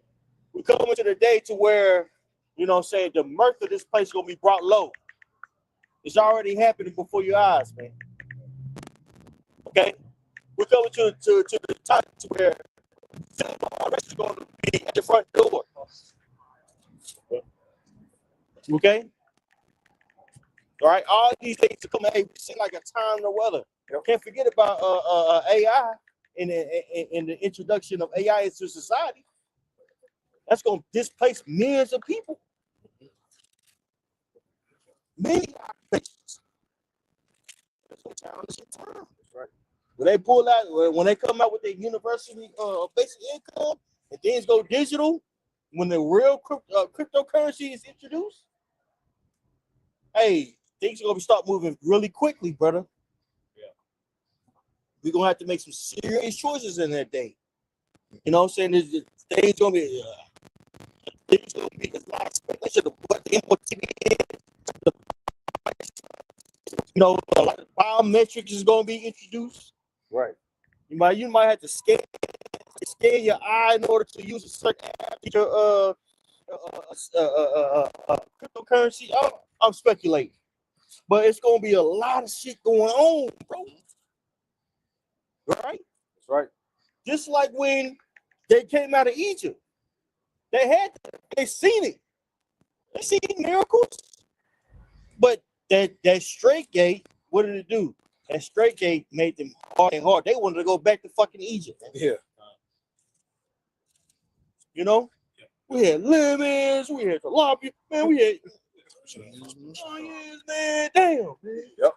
We come into the day to where, you know what I'm saying, the mirth of this place is gonna be brought low. It's already happening before your eyes, man. Okay? We're coming to the time to where the rest is going to be at the front door. Okay? All right, all these things to come. Hey, we see like a time no other. Can't forget about AI in the introduction of AI into society. That's going to displace millions of people. Many occupations. Time. Right. When they pull out, when they come out with their university basic income, and things go digital, when the real cryptocurrency is introduced, hey, things are gonna start moving really quickly, brother.
Yeah.
We're gonna have to make some serious choices in that day. You know what I'm saying? Things gonna be a lot of speculation of what the MOTV is. You know, a lot of biometrics is gonna be introduced.
Right.
You might have to scan your eye in order to use a certain app. Your cryptocurrency. I'm speculating, but it's gonna be a lot of shit going on, bro. Right?
That's right.
Just like when they came out of Egypt, they seen it. They seen miracles, but that straight gate, what did it do? That straight gate made them hard and hard. They wanted to go back to fucking Egypt.
Yeah.
You know? Yeah. We had lemons, we had tilapia, man, we had onions, man, damn.
Yep.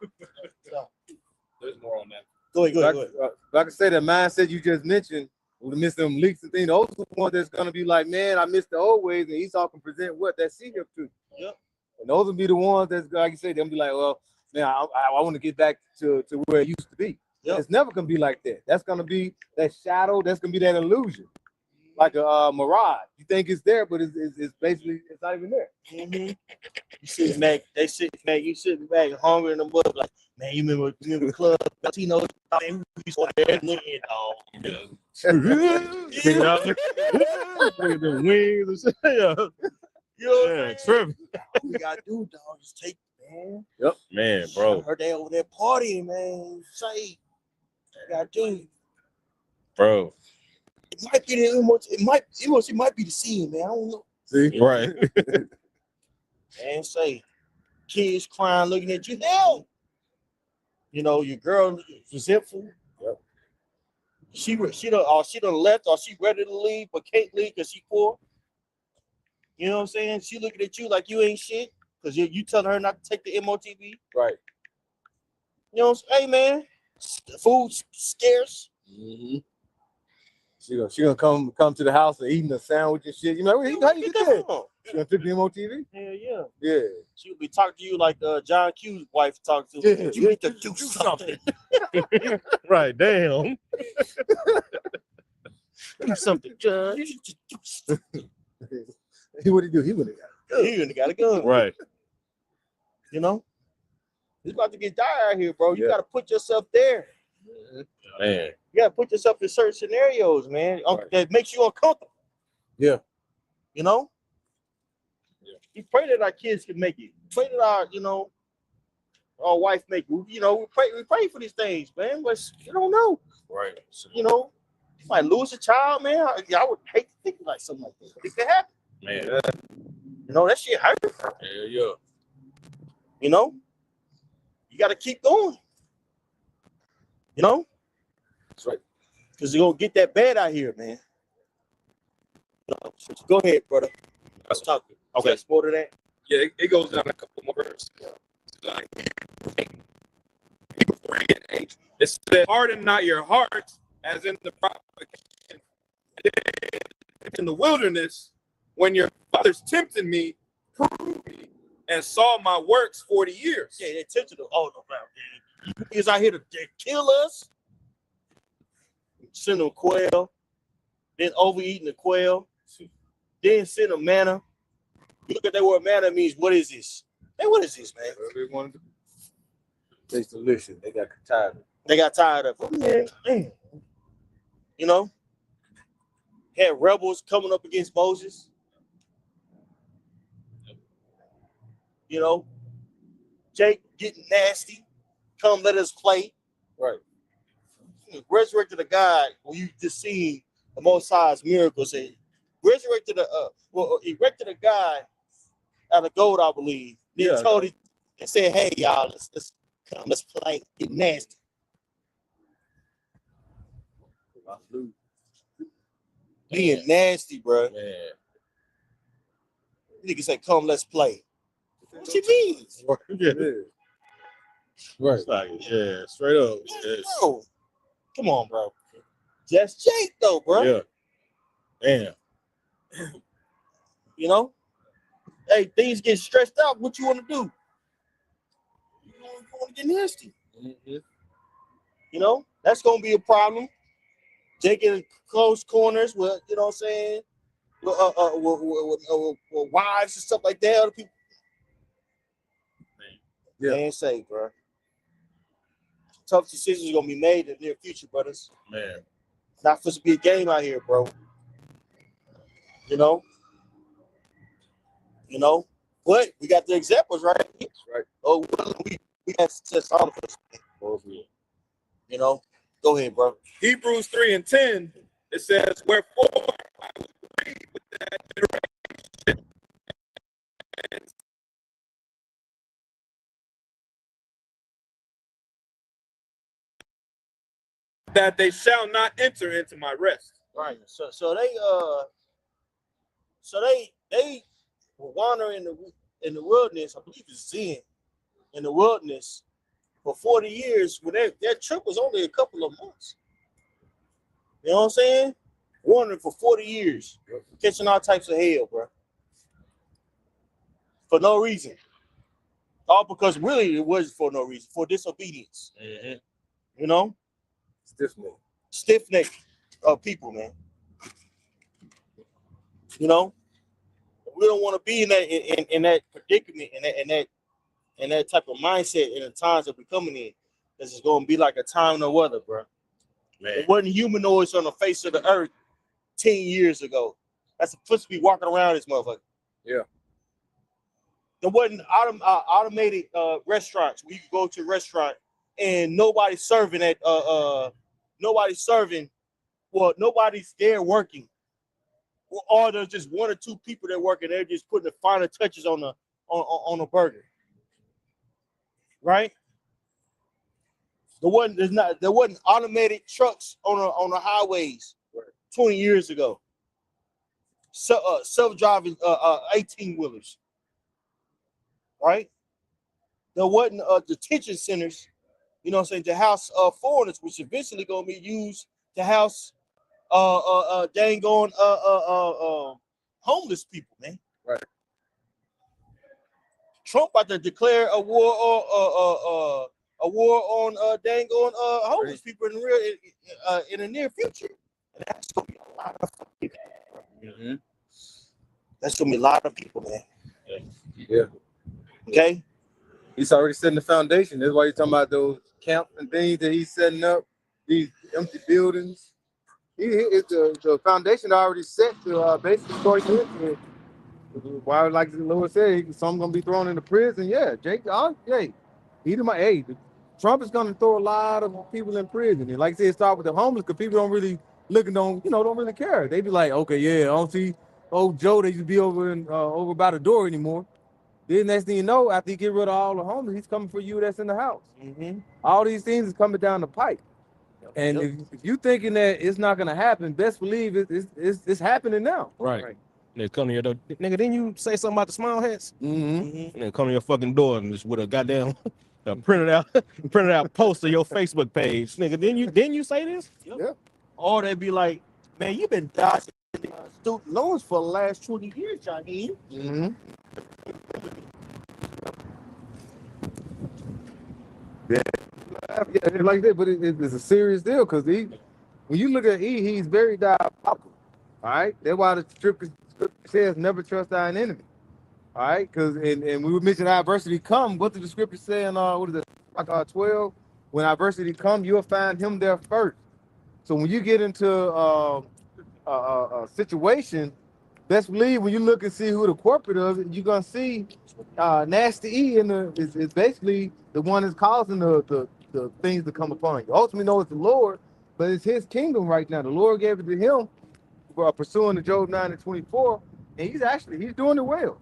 There's more on that.
Go ahead.
Like I said, that mindset you just mentioned, we miss them leaks and things. Those are the ones that's gonna be like, man, I miss the old ways, and Esau can present what that see him to.
Yep.
And those will be the ones that's like you say, they'll be like, well, Now I want to get back to where it used to be.
Yep.
It's never gonna be like that. That's gonna be that shadow. That's gonna be that illusion, like a mirage. You think it's there, but it's basically it's not even there.
Mm-hmm. You sitting back, you sitting back hungry in the mud, like, man, you remember Club Latino? Man, we used to have that in, dog.
The wings and shit. Yeah.
You know what
Yeah,
I'm saying?
tripping.
All we gotta do, dog, is take, man.
Man,
I
bro.
heard they over there partying, man. Say, we gotta do.
Bro.
It might be it might be the scene, man. I don't know.
See,
Right.
And say, kids crying, looking at you now. You know, your girl is resentful.
Yep.
She done left, or she ready to leave but can't leave because she poor. You know what I'm saying? She looking at you like you ain't shit because you telling her not to take the MOTV.
right?
You know what I'm saying? Hey, man, food's scarce.
Mm-hmm. She gonna come to the house and eating a sandwich and shit. You know, how you get there?
from?
She gonna take the MOTV?
Hell yeah.
Yeah.
She'll be talking to you like John Q's wife talks to.
Yeah.
You need to do something.
Right, damn.
Do something, John. You need to do something.
What he do? He would have got
He even got a gun.
Right.
You know? It's about to get dire out here, bro. You
Yeah.
got to put yourself there.
Man.
You got to put yourself in certain scenarios, man,
Right.
that makes you uncomfortable.
Yeah.
You know?
Yeah.
We pray that our kids can make it. Pray that our wife make it. You know, we pray for these things, man, but you don't know.
Right.
You know, you might lose a child, man. I would hate to think like something like that. It could happen.
Man.
You know, that shit hurt.
Yeah.
You know? You got to keep going. You know?
That's right.
Because you're going to get that bad out here, man. Go ahead, brother. Let's talk.
Okay.
Let's more to that.
Yeah, it goes down a couple more verses. Like, it said, harden not your hearts, as in the provocation in the wilderness, when your fathers tempted me, proved me, and saw my works 40 years.
Yeah, they tempted them. Oh, no, man. You niggas out here to kill us. Send them quail. Then overeating the quail. Then send them manna. You look at that word manna means, what is this? Hey, what is this, man?
Whatever they wanted to do. Tastes delicious. They got tired.
They got tired of it. Man. You know? Had rebels coming up against Moses. You know? Jake getting nasty. Come let us play.
Right.
Resurrected a guy when you just seen the Most High's miracles. And resurrected erected a guy out of gold, I believe. Then told it and said, hey, y'all, let's come, let's play, get nasty. Being nasty, bro.
Man.
Nigga say, come, let's play. What she means?
Yeah.
Right.
Like, yeah, straight up. Yes.
Bro, come on, bro. Just Jake, though, bro.
Yeah. Damn.
You know? Hey, things get stressed out. What you want to do? You want to get nasty.
Mm-hmm.
You know? That's going to be a problem. Jake in close corners with, you know what I'm saying? With wives and stuff like that. Other people.
Yeah.
They ain't safe, bro. Tough decisions are going to be made in the near future, brothers.
Man.
It's not supposed to be a game out here, bro. You know? You know? But we got the examples right here.
Right.
Oh, we got success, all of us. You know? Go ahead, bro.
Hebrews 3:10, it says, wherefore I was grieved with that generation, that they shall not enter into my rest.
Right. So they were wandering in the wilderness. I believe it's Zen in the wilderness for 40 years. When their trip was only a couple of months. You know what I'm saying? Wandering for 40 years, catching all types of hell, bro. For no reason. All because really it was for no reason, for disobedience.
Mhm.
You know, stiff neck people, man. You know, we don't want to be in that predicament, in that type of mindset in the times that we're coming in. This is going to be like a time no other, bro.
Man.
It wasn't humanoids on the face of the earth 10 years ago. That's supposed to be walking around this motherfucker.
Yeah.
There wasn't automated restaurants where you could go to a restaurant and nobody's serving at nobody's there working. Or there's just one or two people that work and they're just putting the final touches on a burger. Right? There wasn't automated trucks on the highways 20 years ago. So self-driving 18-wheelers. Right? There wasn't detention centers, you know what I'm saying, to house foreigners, which eventually gonna be used to house dang on homeless people, man.
Right.
Trump about to declare a war on dang on homeless people in the near future. And that's gonna be a lot of people.
Mm-hmm.
That's gonna be a lot of people, man.
Yeah.
Okay.
He's already setting the foundation. That's why you're talking about those camps and things that he's setting up, these empty buildings. The foundation already set to basically start into it. Why, like the Lord said, some gonna be thrown into prison. Yeah, Trump is gonna throw a lot of people in prison. And like I said, start with the homeless because people don't really look and don't really care. They be like, okay, yeah, I don't see old Joe. They used to be over by the door anymore. Then next thing you know, after you get rid of all the homeless, he's coming for you that's in the house.
Mm-hmm.
All these things is coming down the pipe. And if you thinking that it's not gonna happen, best believe it's happening now.
Right. They come to your door, nigga. Didn't you say something about the smile hats?
Mm-hmm.
And they come to your fucking door and just with a goddamn printed out post of your Facebook page, nigga. Didn't you say this?
Yep.
Yeah.
Or they'd be like, man, you've been dodging student loans for the last 20 years, Johnny.
Mm-hmm. Yeah, like that, but it's a serious deal because when you look at he's very diabolical. All right, that's why the scripture says never trust thine enemy. All right, because and we would mention adversity come. What did the scripture say in what is it, 12? When adversity come, you'll find him there first. So when you get into a situation, best believe when you look and see who the corporate of it, you're gonna see Nasty E is basically the one that's causing the things to come upon you. Ultimately, know it's the Lord, but it's His kingdom right now. The Lord gave it to Him for pursuing the Job 9:24, and he's doing it well,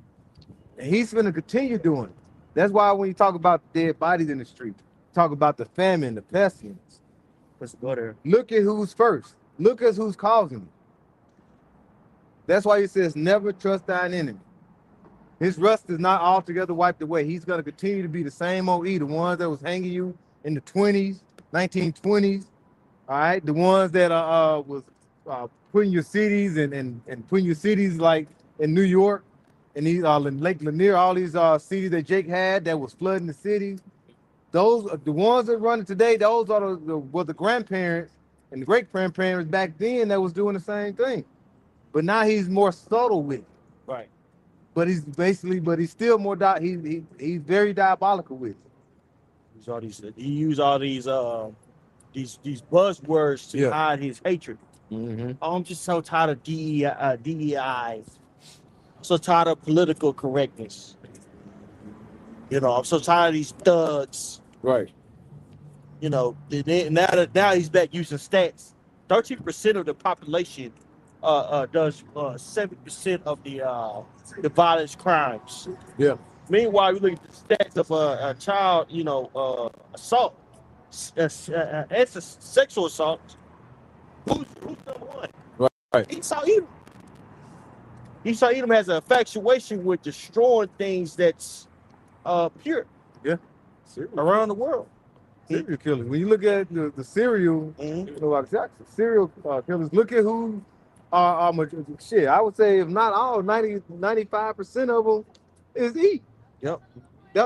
and He's going to continue doing it. That's why when you talk about dead bodies in the street, talk about the famine, the pestilence.
Let's go there.
Look at who's first. Look at who's causing it. That's why He says, never trust thine enemy. His rust is not altogether wiped away. He's going to continue to be the same OE, the ones that was hanging you in the 1920s, all right? The ones that was putting your cities and putting your cities like in New York and these in Lake Lanier, all these cities that Jake had that was flooding the cities. Those are the ones that run it today. Those are the grandparents and the great-grandparents back then that was doing the same thing. But now he's more subtle with it.
Right.
But he's still more he's very diabolical with it.
He used all these buzzwords to hide his hatred.
Mm-hmm.
Oh, I'm just so tired of DEI. I'm so tired of political correctness. You know, I'm so tired of these thugs.
Right.
You know, now he's back using stats. 13% of the population does 7% of the violence crimes.
Yeah.
Meanwhile, we look at the stats of a child, assault, it's a sexual assault. Who's number one?
Right.
Esau Edom has an infatuation with destroying things that's pure.
Yeah.
Around the world.
Serial killers. When you look at the serial, serial killers, look at who shit. I would say if not all, 95% of them is E.
Yep.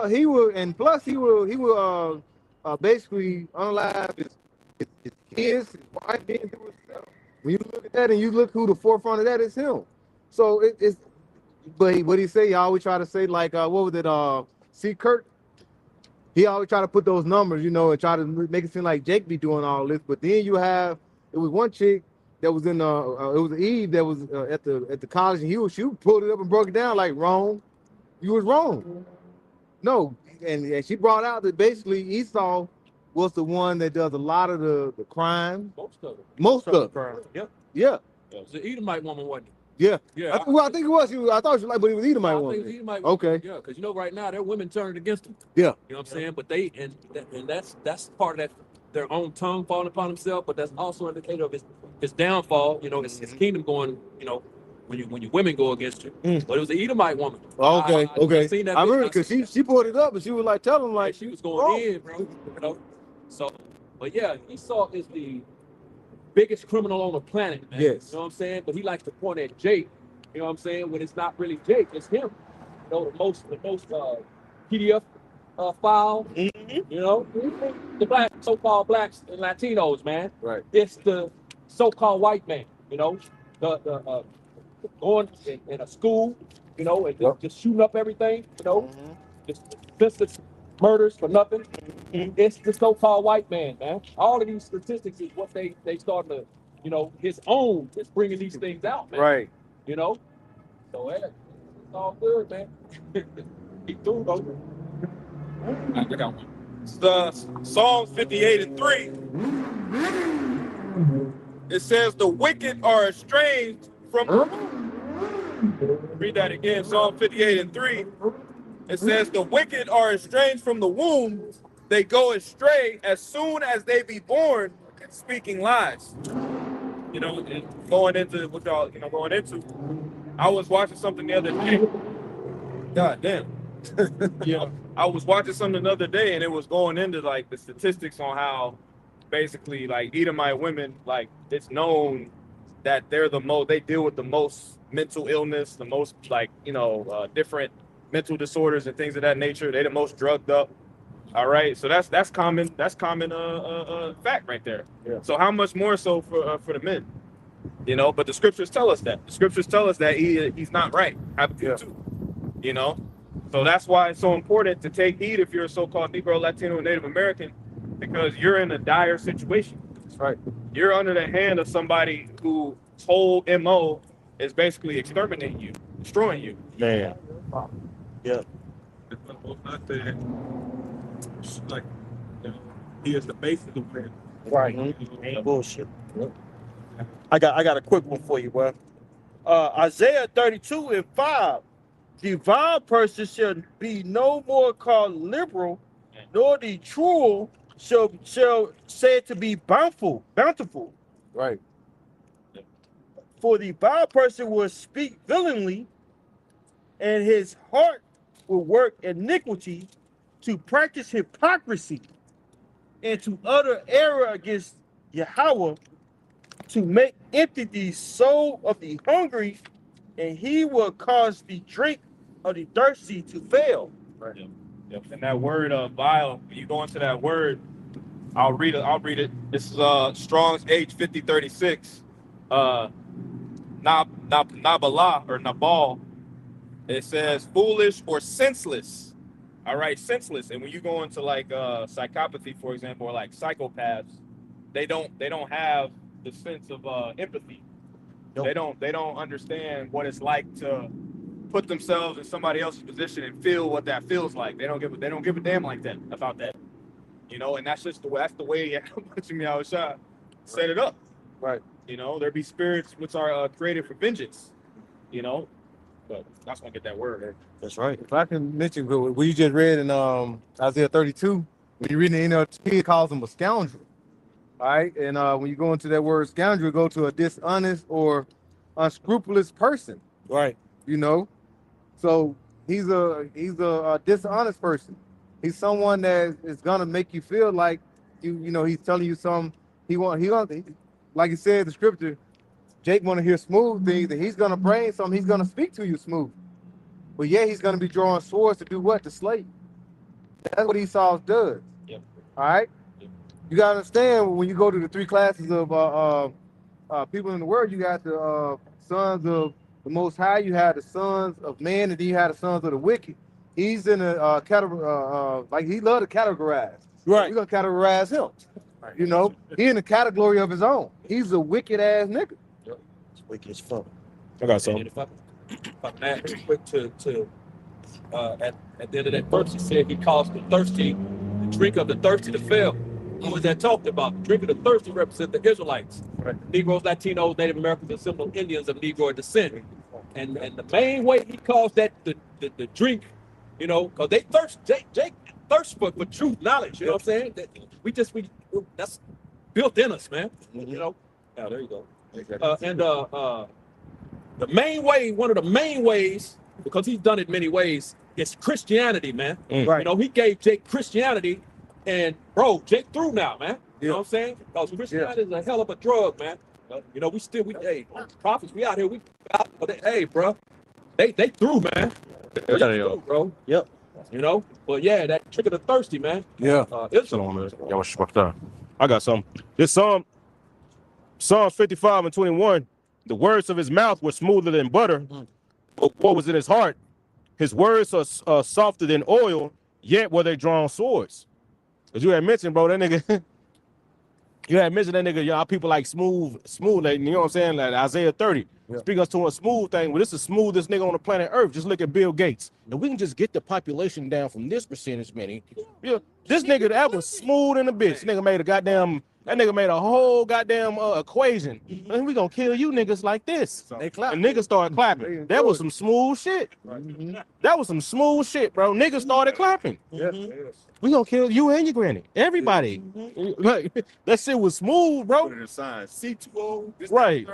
He will, and plus he will basically unalive his kids, his wife, being through himself. When you look at that and you look who the forefront of that is him. So it's, but what he say? He always try to say like, what was it? See, Kurt. He always try to put those numbers, you know, and try to make it seem like Jake be doing all this. But then you have, it was one chick that was in it was Eve that was at the college, and she pulled it up and broke it down like, wrong, you was wrong. No, and she brought out that basically Esau was the one that does a lot of the crime. Most of it.
Yep.
Yeah.
It was an Edomite woman, wasn't it?
Yeah.
Yeah.
I think it was. I thought she was like, but it was Edomite
I
woman.
think Edomite woman.
Okay.
Yeah, because you know right now their women turned against them.
Yeah.
You know what I'm saying? But they and that's part of that, their own tongue falling upon himself. But that's also an indicator of his downfall. You know, his kingdom going. You know, when you women go against you. But it was an Edomite woman.
Okay.
I seen that
I remember
video.
because she pulled it up and she was like telling him like
she was going in, bro. You know. So, but yeah, Esau is the biggest criminal on the planet, man.
Yes.
You know what I'm saying? But he likes to point at Jake. You know what I'm saying? When it's not really Jake, it's him. You know, the most PDF file. You know, the black so-called blacks and Latinos, man.
Right.
It's the so-called white man. You know, the going in a school. You know, and just shooting up everything. You know, just senseless murders for nothing. It's the so-called white man, man. All of these statistics is what they starting to, you know, his own is bringing these things out, man.
Right.
You know, so it's all good, man. He threw though. I got one.
The Psalms 58:3. It says the wicked are estranged from. Read that again. Psalm 58:3. It says the wicked are estranged from the womb. They go astray as soon as they be born, speaking lies. You know, and going into what y'all, you know, going into. I was watching something the other day. God damn. Yeah. I was watching something the other day and it was going into like the statistics on how basically like Edomite women, like it's known that they're they deal with the most mental illness, the most like, you know, different mental disorders and things of that nature. They're the most drugged up. All right. So that's common fact right there.
Yeah.
So how much more so for the men? You know, but the scriptures tell us that. The scriptures tell us that he's not right. Habakkuk 2. You know? So that's why it's so important to take heed if you're a so-called Negro, Latino, and Native American, because you're in a dire situation.
That's right.
You're under the hand of somebody whose whole MO is basically exterminating you, destroying you.
Man. Yeah.
Like, you know, he is the basis of prayer.
Right. Ain't bullshit. I got a quick one for you, bro. Isaiah 32:5. The vile person shall be no more called liberal, nor the true shall said to be bountiful.
Right.
For the vile person will speak villainy, and his heart will work iniquity, to practice hypocrisy, and to utter error against Yahweh, to make empty the soul of the hungry, and he will cause the drink of the thirsty to fail.
Right. Yep. And that word vile, when you go into that word, I'll read it. This is Strong's H5036. Nabala or Nabal. It says foolish or senseless. All right, senseless. And when you go into like psychopathy, for example, or like psychopaths, they don't have the sense of empathy. Nope. They don't understand what it's like to put themselves in somebody else's position and feel what that feels like. They don't give a damn like that about that. You know, and that's just the way Shah set it up.
Right.
You know, there be spirits which are created for vengeance. You know, but that's gonna get that word. Man.
That's right.
If I can mention what you just read in Isaiah 32, when you read the NLT, it calls him a scoundrel. All right, and when you go into that word scoundrel, go to a dishonest or unscrupulous person.
Right.
You know, so he's a dishonest person. He's someone that is gonna make you feel like you know he's telling you something. He like he said in the scripture, Jake want to hear smooth things, and he's gonna bring something. He's gonna speak to you smooth, but yeah, he's gonna be drawing swords to do what? To slay. That's what Esau does.
Yep.
All right.
Yep.
You gotta understand when you go to the three classes of people in the world, you got the sons of the Most High, you have the sons of man, and then you have the sons of the wicked. He's in a category, like he love to categorize.
Right.
We're gonna categorize him. You know, he in a category of his own. He's a wicked ass nigga.
It's wicked as fuck.
I got
And
something.
if I can add real quick to at the end of that verse, he said he caused the thirsty, the drink of the thirsty to fail. What was that talked about? The drink of the thirsty represent the Israelites, Negroes, Latinos, Native Americans, and Seminole Indians of Negro descent. And the main way he caused that the drink, you know, because they thirst for truth, knowledge. You know what I'm saying? That we that's built in us, man. You know. Yeah, there you go. The main way, one of the main ways, because he's done it many ways, is Christianity, man.
Right.
You know, he gave Jake Christianity, and bro, Jake through now, man. You know what I'm saying? Because Christianity is a hell of a drug, man. You know, hey, prophets, we out here, hey, bro, they through, man. They through, bro.
Yep.
You know, but yeah, that trick of the thirsty, man.
Yeah.
I got something. This Psalm 55 and 21. The words of his mouth were smoother than butter, but what was in his heart? His words are softer than oil, yet were they drawn swords. As you had mentioned, bro, that nigga, y'all people like smooth, like, you know what I'm saying? Like Isaiah 30.
Yeah.
Speak us to a smooth thing. Well, this is the smoothest nigga on the planet Earth. Just look at Bill Gates. And we can just get the population down from this percentage, many. Yeah, this nigga, that was smooth in the bitch. That nigga made a whole goddamn equation. And we gonna kill you niggas like this.
They clap.
And niggas started clapping. That was some smooth shit. That was some smooth shit, bro. Niggas started clapping. We gonna kill you and your granny. Everybody. Like, that shit was smooth, bro.
Put it in sign. C2O.
Right.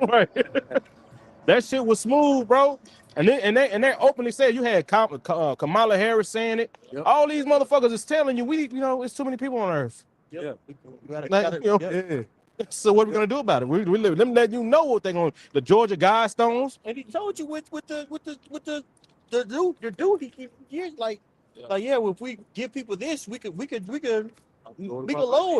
Right. That shit was smooth, bro. And they openly said, you had Kamala Harris saying it.
Yep.
All these motherfuckers is telling you, it's too many people on Earth.
Yep.
So what are we gonna do about it? We them letting you know what they're gonna. The Georgia Guidestones.
And he told you with the dude he's like yeah, well, if we give people this, we could lower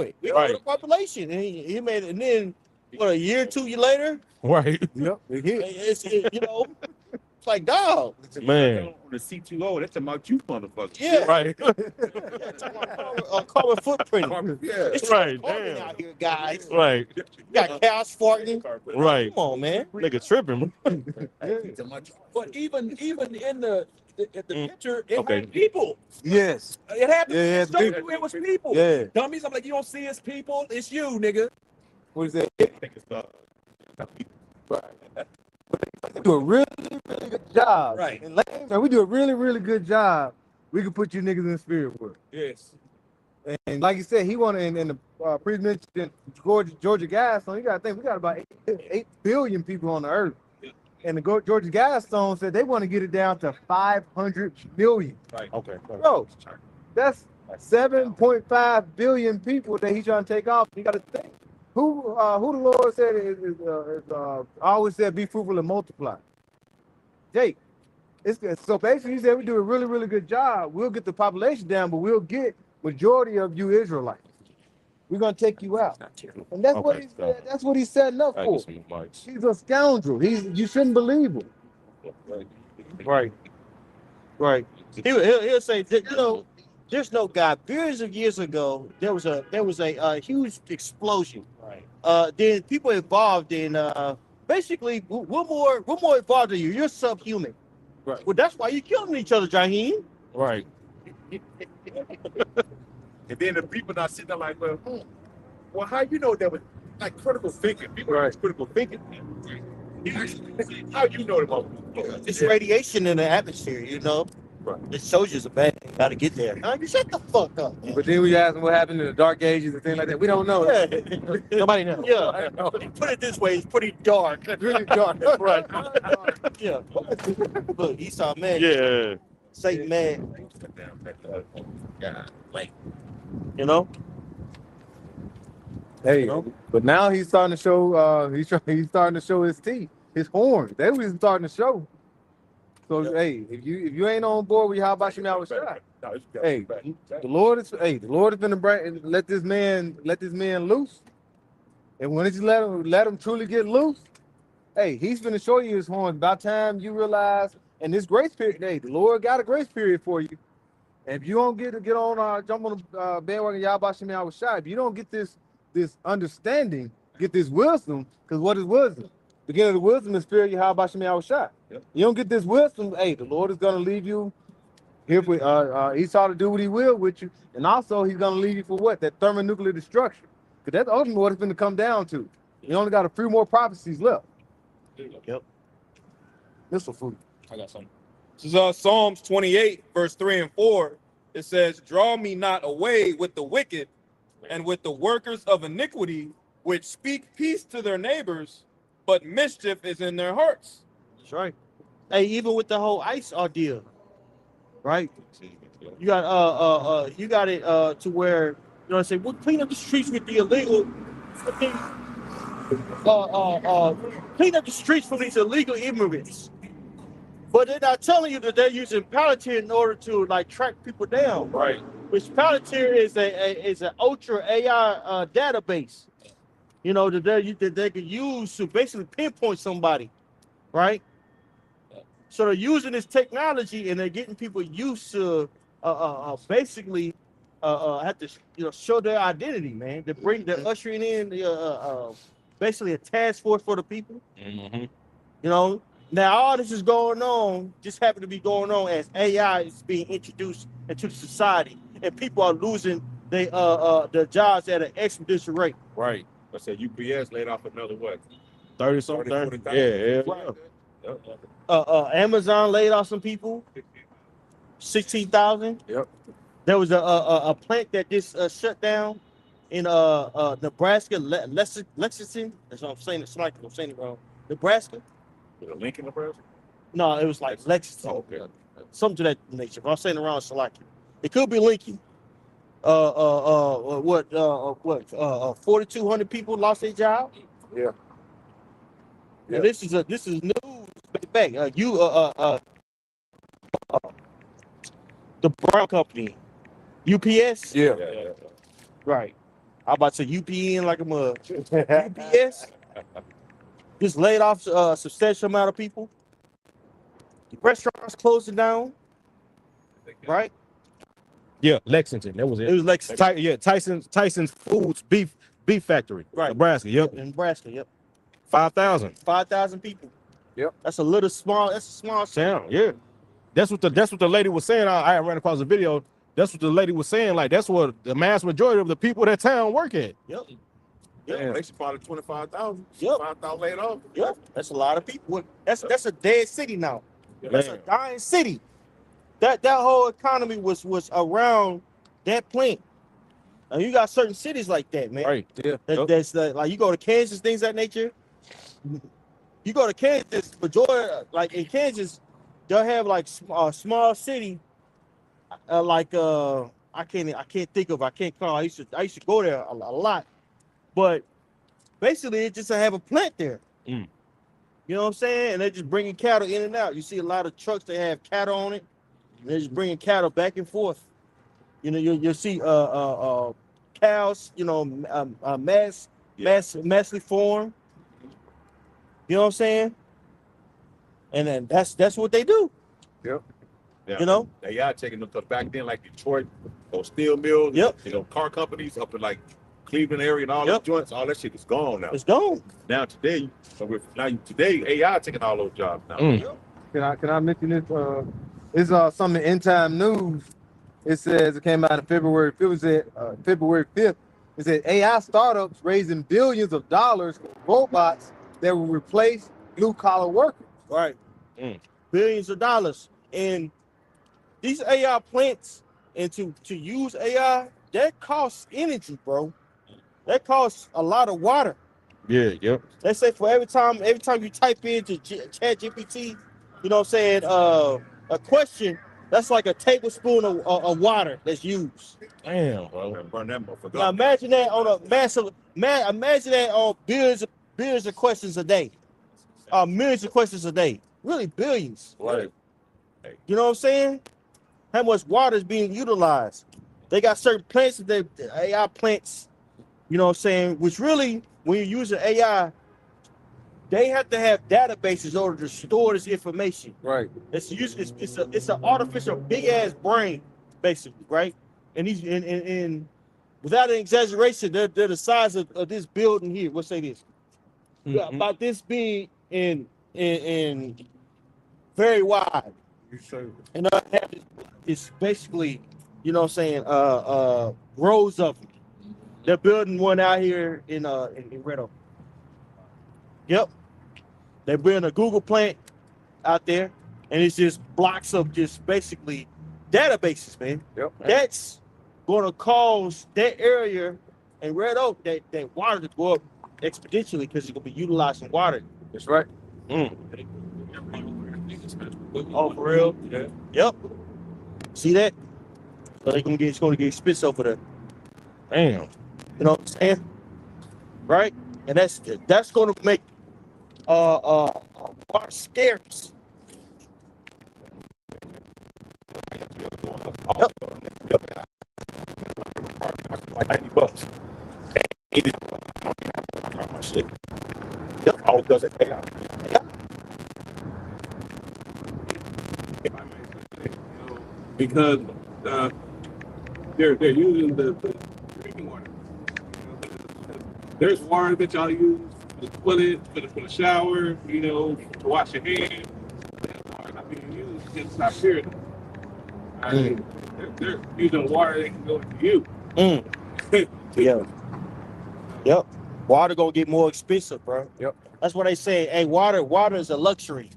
it. We lower the population. And he made it, and then what, a year, 2 years later,
Right.
Yep.
it's you know, it's like dog.
Man.
On the C2O, that's about you motherfuckers.
Yeah.
Right.
Yeah, talking about carbon footprint.
Yeah.
It's
Right,
carbon
damn.
out here, guys.
Right.
You got cows farting.
Right.
Come on, man.
Nigga tripping.
But even in the picture, it
Okay.
had people.
Yes.
It had
Yeah,
to show you it was people.
Yeah.
Dummies, I'm like, you don't see it's people, it's you, nigga.
What is that? We do a really, really good job.
Right.
And like, we do a really, really good job. We can put you niggas in the spirit world.
Yes.
And like you said, he wanted in the pre-mentioned Georgia Guidestone. You gotta think we got about 8 billion people on the earth. And the Georgia Guidestone said they want to get it down to 500 million.
Right.
Okay.
Bro, that's 7.5 billion people that he's trying to take off. You got to think who the Lord said is always said be fruitful and multiply. Jake, so basically he said we do a really, really good job. We'll get the population down, but we'll get majority of you Israelites. We're gonna take you out, and that's what he's setting up for. He's a scoundrel. You shouldn't believe him.
Right. He'll say, you know, there's no God. Billions of years ago, there was a huge explosion. Right. Then people involved in basically we're more involved than you. You're subhuman.
Right.
Well, that's why you're killing each other, Jaheem.
Right.
And then the people not sitting there like, well, how you know that was like critical thinking? People are critical thinking. How you know about
It's radiation in the atmosphere, you know.
Right.
The soldiers are bad. Gotta get there. You shut the fuck up. Man.
But then we ask them what happened in the dark ages and things like that. We don't know.
Yeah.
Nobody knows.
Yeah. Put it this way, it's pretty dark.
Really dark.
Right. Yeah. Look, Esau man.
Yeah.
Satan man. You know?
Hey, but now he's starting to show. He's starting to show his teeth, his horns. They was starting to show. So hey, if you ain't on board with Yahweh Shem Yahweh Shai, hey, the Lord is gonna let this man loose. And when it's let him truly get loose, hey, he's gonna show you his horns. By the time you realize, and this grace period, hey, the Lord got a grace period for you. And if you don't get on jump on the bandwagon Yahweh Shem Yahweh Shai, if you don't get this understanding, get this wisdom, because what is wisdom? Beginning of the wisdom is fear Yahweh Shem Yahweh Shai. Yep. You don't get this wisdom, hey, the Lord is gonna leave you here for Esau to do what he will with you, and also he's gonna leave you for what? That thermonuclear destruction. Because that's ultimately what it's gonna come down to. You only got a few more prophecies left.
Yep.
Missile food.
I got something.
This is Psalms 28, verse 3 and 4. It says, "Draw me not away with the wicked and with the workers of iniquity, which speak peace to their neighbors, but mischief is in their hearts."
That's right. Hey, even with the whole ICE ordeal, right? You got it to where, you know what I'm saying, we'll clean up the streets with the illegal clean up the streets for these illegal immigrants. But they're not telling you that they're using Palantir in order to like track people down.
Right.
Which Palantir is an ultra AI database, you know, that they can use to basically pinpoint somebody, right? So they're using this technology and they're getting people used to basically have to show their identity, man. They're ushering in basically a task force for the people.
Mm-hmm.
You know, now all this is going on, just happen to be going on as AI is being introduced into the society, and people are losing their jobs at an exponential rate.
Right. I said UPS laid off another what?
30 something.
40,000.
Yeah.
Right. Amazon laid off some people, 16,000.
Yep.
There was a plant that just shut down in Nebraska, Lexington. That's what I'm saying. It's like I'm saying it wrong. Nebraska.
With a Lincoln, Nebraska?
No, it was like Lexington.
Oh, okay.
Something to that nature. If I'm saying it wrong, it's like it could be Lincoln. 4,200 people lost their job.
Yeah.
And this is news back. The Brown Company, UPS.
Yeah.
Right. I'm about to say UPN like a mug. UPS just laid off a substantial amount of people. The restaurants closing down. Right.
Yeah, Lexington. That was it.
It was Lexington.
Tyson's Foods beef factory.
Right.
Nebraska. Yep.
In Nebraska. Yep.
5,000.
5,000 people.
Yep.
That's a small
Sound. Yeah. That's what the lady was saying. I ran across a video. That's what the lady was saying. Like that's what the mass majority of the people in that town work at.
Yep.
Yeah. They should probably 25,000.
Yep.
5,000 laid off.
Yep. That's a lot of people. That's a dead city now. That's a dying city. That whole economy was around that plant. Now you got certain cities like that, man.
Right. Yeah.
That's like you go to Kansas, things of that nature. You go to Kansas, majority like in Kansas, they'll have like a small city, I can't think of. I can't call. I used to go there a lot, but basically it just have a plant there.
Mm.
You know what I'm saying? And they're just bringing cattle in and out. You see a lot of trucks that have cattle on it. And they're just bringing cattle back and forth. You know, you'll see cows. You know, massively formed. You know what I'm saying? And then that's what they do.
Yep. Yeah.
You know?
They are taking them to back then, like Detroit, those steel mills,
Yep.
You know, car companies up in like Cleveland area and all those joints, all that shit is gone now.
It's gone.
Now today, AI taking all those jobs now.
Mm.
Can I mention this? It's something in Time News. It says it came out in February 5th. It said AI startups raising billions of dollars for robots that will replace blue collar workers.
Right.
Mm.
Billions of dollars. And these AI plants, and to use AI, that costs energy, bro. That costs a lot of water.
Yeah, yep.
Let's say for every time you type into ChatGPT, you know what I'm saying, a question, that's like a tablespoon of water that's used.
Damn, bro.
Burn that motherfucker.
Now imagine that on a imagine that on billions of questions a day. Millions of questions a day. Really billions.
Right.
You know what I'm saying? How much water is being utilized? They got certain plants that the AI plants, you know what I'm saying, which really, when you're using AI, they have to have databases in order to store this information.
Right.
It's an artificial big ass brain, basically, right? And these and without an exaggeration, they're the size of this building here. We'll say this.
Mhm.
About this being in very wide. And it's basically, you know what I'm saying, rows of them. They're building one out here in Red Oak. Yep. They're building a Google plant out there, and it's just blocks of just basically databases, man.
Yep.
That's gonna cause that area in Red Oak, that water to go up exponentially because you're gonna be utilizing water.
That's right.
Oh, for real?
Yeah.
Yep. See that? So it's gonna get expensive over there.
Damn.
You know what I'm saying? Right? And that's gonna make water scarce. Yep.
Like $90. Shit.
Yep.
All does it pay out.
Because they're using the drinking water. There's water that y'all use for the toilet, for the shower, you know, to wash your hands. That water not being used because it's not pure enough. I mean, they're using water that can go into you.
Yeah. Yep. Water gonna get more expensive, bro.
Yep.
That's what they say. Hey, water is a luxury.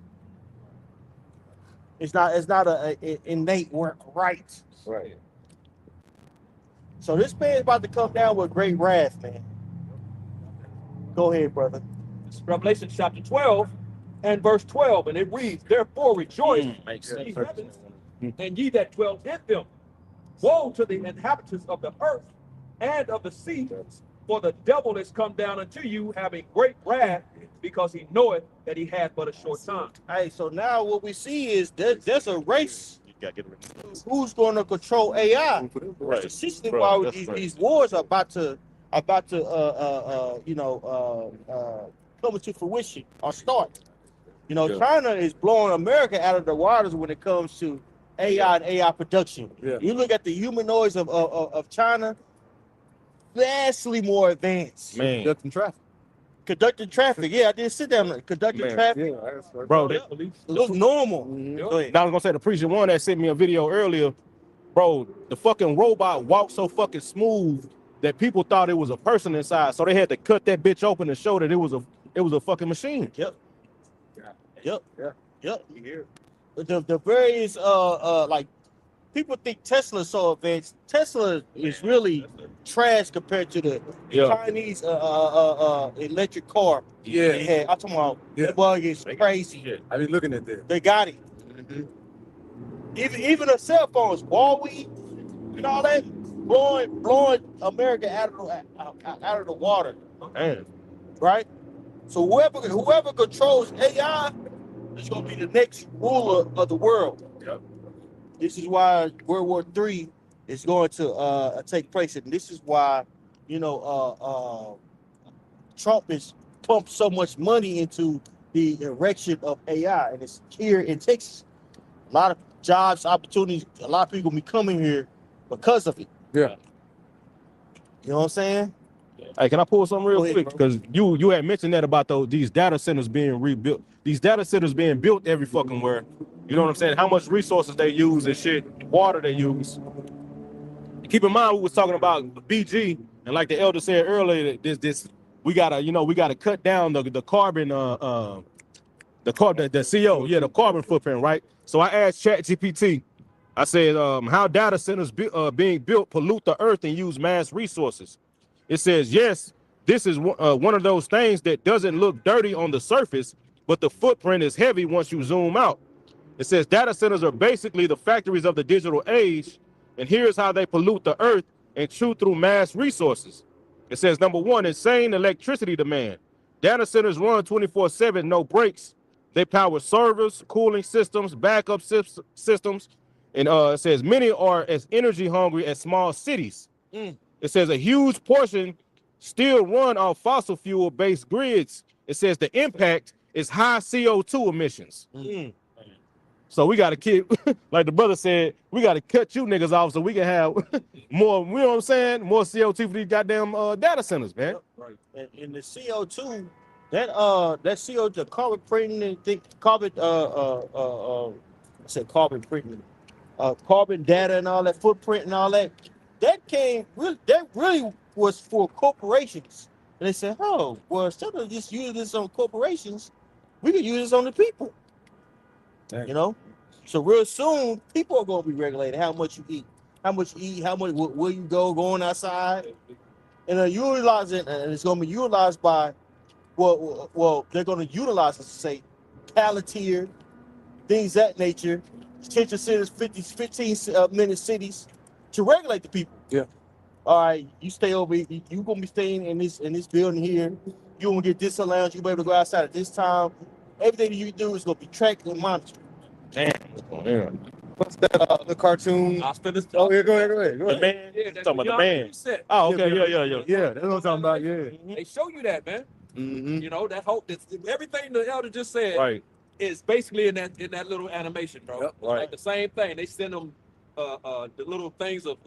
It's not a innate work right.
Right.
So this man's about to come down with great wrath, man. Go ahead, brother.
It's Revelation chapter 12 and verse 12, and it reads, "Therefore rejoice,
Makes
ye
sense.
heavens, and ye that dwell in them. Woe to the inhabitants of the earth and of the sea, for the devil is come down unto you, having great wrath, because he knoweth that he had but a short time."
Hey, so now what we see is there's a race
You gotta get rid of
who's going to control AI.
Right.
That's essentially
Bro,
why
that's right.
these wars are about to come into fruition or start. You know,
Yeah.
China is blowing America out of the waters when it comes to AI and AI production.
Yeah.
You look at the humanoids of China, vastly more advanced.
Man,
Conducting traffic.
Conducting traffic, yeah, I did sit down and conducting
Man,
traffic.
Yeah, that's right.
bro,
Yep.
Police.
It looks normal.
Mhm.
Go ahead.
now I was gonna say the preacher one that sent me a video earlier, bro. The fucking robot walked so fucking smooth that people thought it was a person inside, so they had to cut that bitch open to show that it was a fucking machine.
Yep. Yep.
Yeah.
Yep. The various like people think Tesla's so advanced. Tesla is really trash compared to the
Yeah.
Chinese electric car.
Yeah.
They had. I'm talking about
Yeah.
that bug is crazy.
Shit.
I've been looking at that.
They got it. Even the cell phones, Huawei, and all that, blowing America out of the water,
Man,
right? So whoever controls AI is gonna be the next ruler of the world.
Yep.
This is why World War III is going to take place, and this is why Trump has pumped so much money into the erection of AI, and it's here in Texas. A lot of jobs, opportunities, a lot of people be coming here because of it.
Yeah.
You know what I'm saying?
hey, can I pull something real
Go ahead,
quick?
bro.
Because you had mentioned that about these data centers being rebuilt. These data centers being built every fucking where. You know what I'm saying? How much resources they use and shit, water they use. Keep in mind we was talking about BG, and like the elder said earlier, we gotta cut down the carbon the CO, the carbon footprint, right? So I asked ChatGPT, I said, how data centers being built pollute the earth and use mass resources. It says, yes, this is one of those things that doesn't look dirty on the surface, but the footprint is heavy once you zoom out. It says data centers are basically the factories of the digital age, and here's how they pollute the earth and chew through mass resources. It says, number one, insane electricity demand. Data centers run 24/7, no breaks, They power servers, cooling systems, backup systems, and it says many are as energy hungry as small cities.
Mm.
It says a huge portion still run off fossil fuel based grids. It says the impact is high CO2 emissions.
Mm.
So we got to keep, like the brother said, we got to cut you niggas off so we can have more, you know what I'm saying? More CO2 for these goddamn data centers, man.
Right. And the CO2, that CO2, the carbon printing and carbon I said carbon printing, carbon data and all that footprint and all that, that really was for corporations. And they said, oh, well, instead of just using this on corporations, we could use this on the people.
Dang.
You know? So real soon, people are gonna be regulated. How much you eat, how much where you go, going outside. And utilize it, and it's going to be utilized by, well, they're going to utilize, let's say, Palantir, things that nature, 10 cities, 15-minute cities to regulate the people.
Yeah.
All right, you stay over. You're going to be staying in this building here. You won't get this allowance. You'll be able to go outside at this time. Everything you do is going to be tracked and monitored.
Damn. Yeah.
What's that? The cartoon.
I'll spend this.
Oh yeah, go ahead.
The man.
Yeah, that's
Talking about the
what
man.
you said.
Oh, okay.
Yeah,
Yeah.
Yeah, that's what I'm talking about. Yeah.
They show you that, man.
Mm-hmm.
You know that whole everything the elder just said
Right.
is basically in that little animation, bro.
Yep,
right.
Like the same thing. They send them the little things of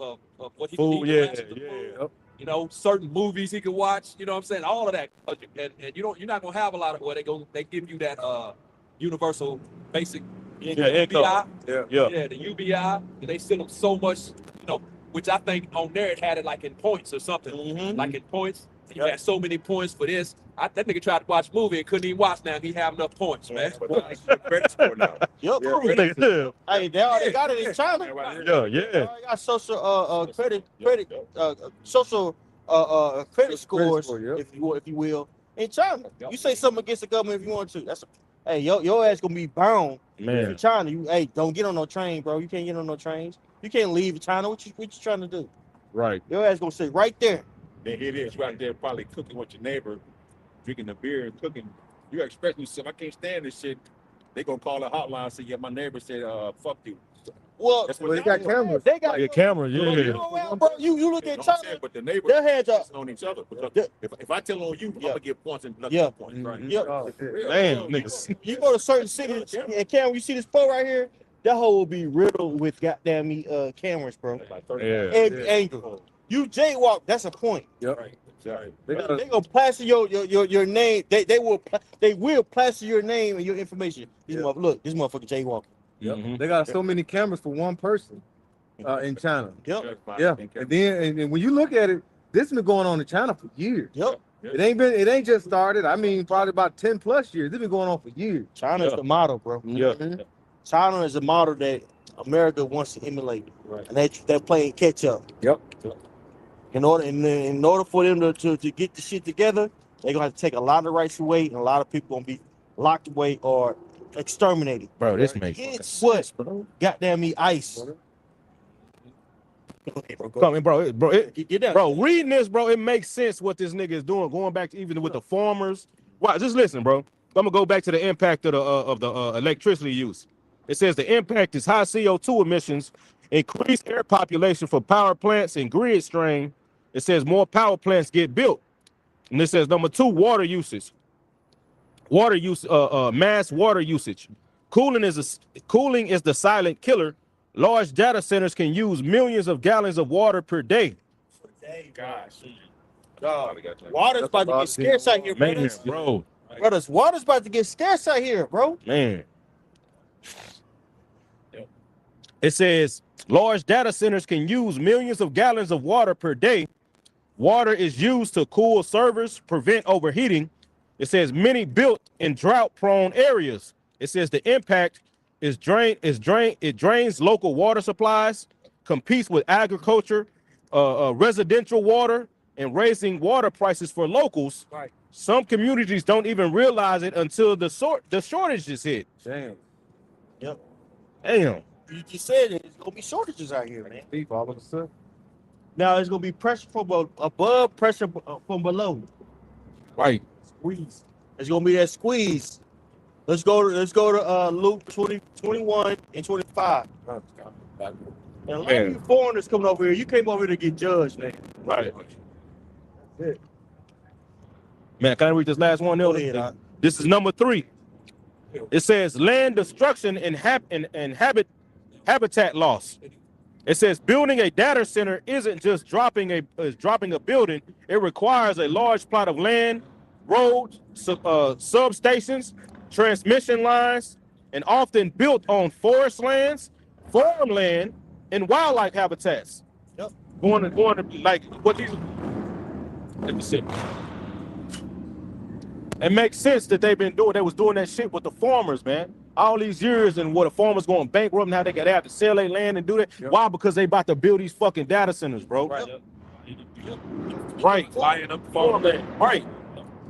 what he
Food,
can eat,
yeah,
the food,
yeah.
you know, certain movies he can watch. You know what I'm saying? All of that, and you're not gonna have a lot of where they give you that universal basic
income.
UBI.
Yeah.
The UBI. And they send them so much, you know, which I think on there it had it like in points or something,
Mm-hmm.
like in points. You
Yep.
had so many points for this. That nigga tried to watch a movie and couldn't even watch now. He have enough points, man.
Credit score now.
Yep.
Yeah.
Hey, they already got it in China.
Yeah.
They already got social social credit scores,
score, yep.
if you will, in China.
Yep.
You say something against the government if you want to. Hey, your ass gonna be bound in
Man.
China. Hey, don't get on no train, bro. You can't get on no trains. You can't leave China. What you trying to do?
Right.
Your ass gonna sit right there.
Then here it is, right there, probably cooking with your neighbor, drinking the beer and cooking. You expect yourself, I can't stand this shit. They gonna call a hotline and say, yeah, my neighbor said, fuck you.
Well,
That's
Well,
what
they got cameras.
They got
Your camera.
You
Yeah.
know what, bro? You look
You
at
know what I'm saying?
China.
But the neighbor
Their hands are.
on each other. Because
Yeah.
if I tell on you, I'm
Yeah.
gonna get points and nothing
Yeah.
points, right?
Mhm.
Yeah.
Oh, shit.
Real.
Damn, niggas.
You go to certain cities and Cam, you see this pole right here? That hole will be riddled with goddamn cameras, bro.
Yeah.
Every angle. You jaywalk, that's a point.
Yep.
Right.
They got
They gonna plaster your name. They will plaster your name and your information. This
Yeah.
this motherfucker jaywalking.
Mhm.
They got so many cameras for one person in China.
Yep.
Yeah, and then and when you look at it, this has been going on in China for years.
Yep.
It ain't just started. I mean, probably about 10+ years. It's been going on for years.
China is
Yeah.
the model, bro.
Yeah.
China is a model that America wants to emulate,
Right.
and they're playing catch up.
Yep.
In order for them to get the shit together, they're gonna have to take a lot of rights away, and a lot of people gonna be locked away or exterminated.
Bro, this makes
It's what? Goddamn me, ice.
Coming, bro.
Get down.
Bro, reading this, bro, it makes sense what this nigga is doing. Going back to even with the farmers. Wow, just listen, bro. I'm gonna go back to the impact of the electricity use. It says the impact is high CO2 emissions, increased air population for power plants and grid strain. It says more power plants get built. And it says number 2, water usage. Water use, mass water usage. Cooling is the silent killer. Large data centers can use millions of gallons of water per day.
Gosh. Water's about to get scarce out here,
Man,
brothers.
bro.
Brothers, water's about to get scarce out here, bro.
Man. It says large data centers can use millions of gallons of water per day. Water is used to cool servers, prevent overheating. It says many built in drought-prone areas. It says the impact it drains local water supplies, competes with agriculture, residential water, and raising water prices for locals.
Right.
Some communities don't even realize it until the shortage is hit.
Damn.
Yep.
Damn.
You just said it. There's gonna be shortages out here, man.
Beef all of a sudden.
Now it's gonna be pressure from above, pressure from below.
Right.
Squeeze. It's gonna be that squeeze. Let's go to Luke 20:21 and 25. And a lot of you foreigners coming over here, you came over here to get judged, man.
Right.
That's it.
Man, can I read this last one?
Go ahead, Doc.
This is number 3. It says land destruction and habitat loss. It says building a data center isn't just dropping a building. It requires a large plot of land, roads, substations, transmission lines, and often built on forest lands, farmland, and wildlife habitats.
Yep.
Going to like what these. Let me see. It makes sense that they've been doing. They was doing that shit with the farmers, man. All these years, and what the farmers going bankrupt and how they have to sell their land and do that.
Yep.
Why? Because they about to build these fucking data centers, bro.
Right.
Right.
Buying up farmland.
Right.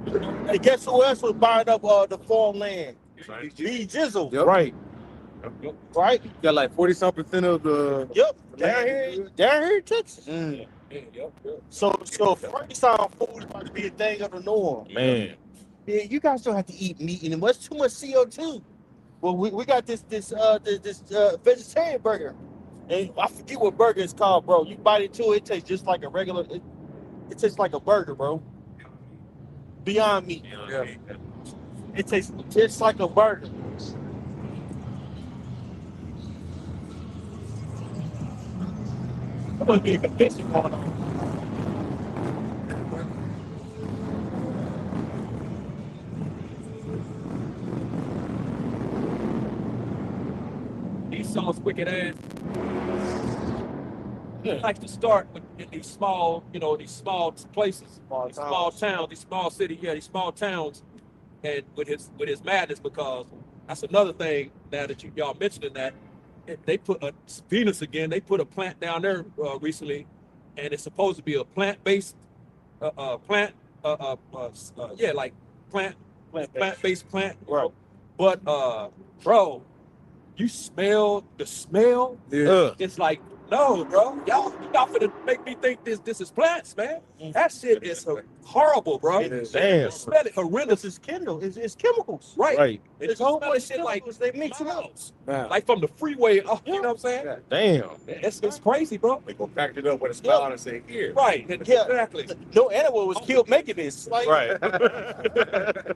And guess who else was buying up the farmland? B Jizzle.
Yep.
Right.
Right?
Got like 40-something% of the.
Yep. Down here in Texas.
Mm.
So Frankenstein food is about to be a thing of the norm.
Man.
Yeah, you guys don't have to eat meat anymore. It's too much CO2. Well, we got this vegetarian burger, and I forget what burger it's called, bro. You bite into it, it tastes just like a regular. It tastes like a burger, bro. Beyond Meat.
Yeah.
It tastes just like a burger. I'm gonna be a conviction going on.
Esau's wicked ass. He likes to start in these small, these small places, these small towns, these small cities, these small towns, and with his madness, because that's another thing now that y'all mentioning that they put a Venus again. They put a plant down there recently, and it's supposed to be a plant-based plant-based plant.
Right.
But bro, you smell the smell.
Yeah.
It's like, no, bro. Y'all finna make me think this is plants, man. That shit is horrible, bro.
Damn.
Smell it horrendous.
It's it's chemicals.
Right.
Right.
It's a whole
smell
bunch
shit
of
like
chemicals. They mix it up.
miles.
Man.
Like from the freeway, you know what I'm saying?
Damn.
It's crazy, bro.
They go pack it up with a smile and say, here.
Right.
Yeah.
Exactly.
No animal was killed making this. Like,
Right.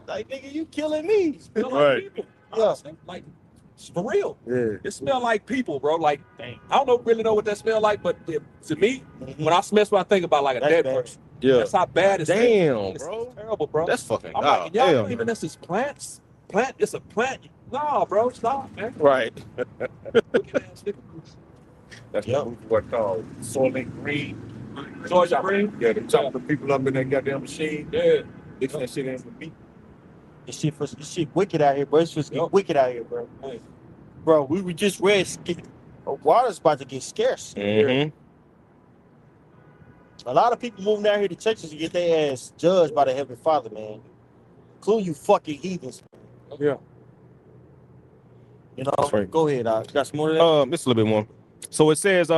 like nigga, you killing me.
Smell
Right.
like people.
Yeah.
Honestly, like, it's for real.
Yeah.
It smell like people, bro. Like, I don't really know what that smell like, but to me, when I smell what I think about like a
That's
dead
bad.
person.
Yeah.
That's how bad it's
Damn,
It's
bro.
terrible, bro.
That's fucking
I'm like, y'all
damn.
believing this is plants? Plant? It's a plant? No, bro. Stop, man.
Right.
Wicked ass nigga.
That's
Yep.
the movie what called Soylent Green.
Georgia Green?
Yeah, they chop the people up in that goddamn machine.
Yeah.
Mixing that shit in with meat.
This shit wicked out here, bro. It's just
Yep.
wicked out here, bro.
Hey.
Bro, we just read water's about to get scarce.
Mm-hmm.
A lot of people moving down here to Texas to get their ass judged by the Heavenly Father, man. Including you fucking heathens.
Yeah.
You know,
That's right.
Go ahead, you got some more of that?
It's a little bit more. So it says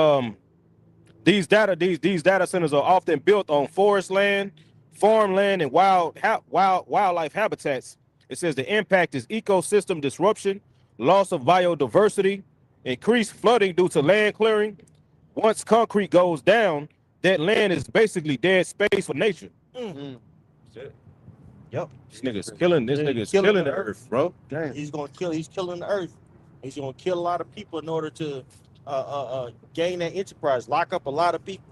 these data centers are often built on forest land, farmland, and wildlife habitats. It says the impact is ecosystem disruption, loss of biodiversity, increased flooding due to land clearing. Once concrete goes down, that land is basically dead space for nature.
Mm-hmm.
Yep. This nigga's killing the earth, bro.
Damn.
He's killing the earth. He's gonna kill a lot of people in order to gain that enterprise, lock up a lot of people.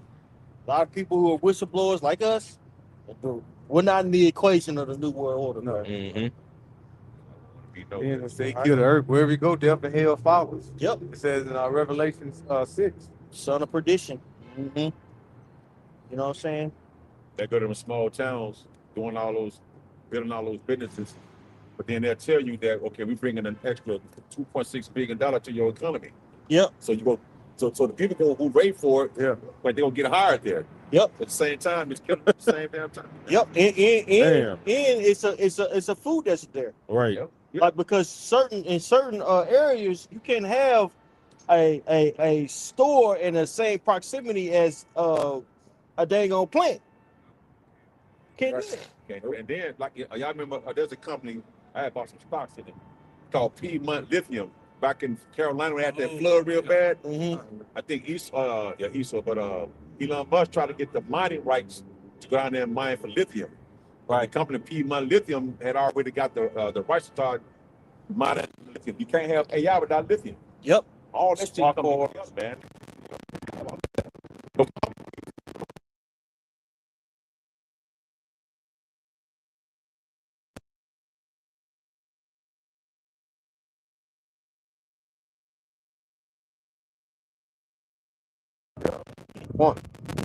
A lot of people who are whistleblowers like us. We're not in the equation of the New World Order.
No.
Mm-hmm.
And it say kill the earth. Wherever you go, death and hell follows.
Yep.
It says in Revelation 6.
Son of perdition. Mm-hmm. You know what I'm saying?
They go to them small towns building all those businesses, but then they'll tell you that, okay, we're bringing an extra $2.6 billion to your economy.
Yep.
So you go, so the people who rate for it,
Yeah.
but they're gonna get hired there.
Yep.
At the same time, it's killing at the same damn time.
Yep. And it's a food desert there.
Right.
Yep.
Like because in certain areas you can have a store in the same proximity as a dang old plant. Can't do that.
Okay. And then, like y'all remember, there's a company I had bought some stocks in it. called Piedmont Lithium. Back in Carolina, we had that flood real bad.
Mm-hmm.
I think Elon Musk tried to get the mining rights to go down there and mine for lithium. Right. The company Piedmont Lithium had already got the rights to start mining lithium. You can't have AI without lithium.
Yep.
All that shit comes together, man.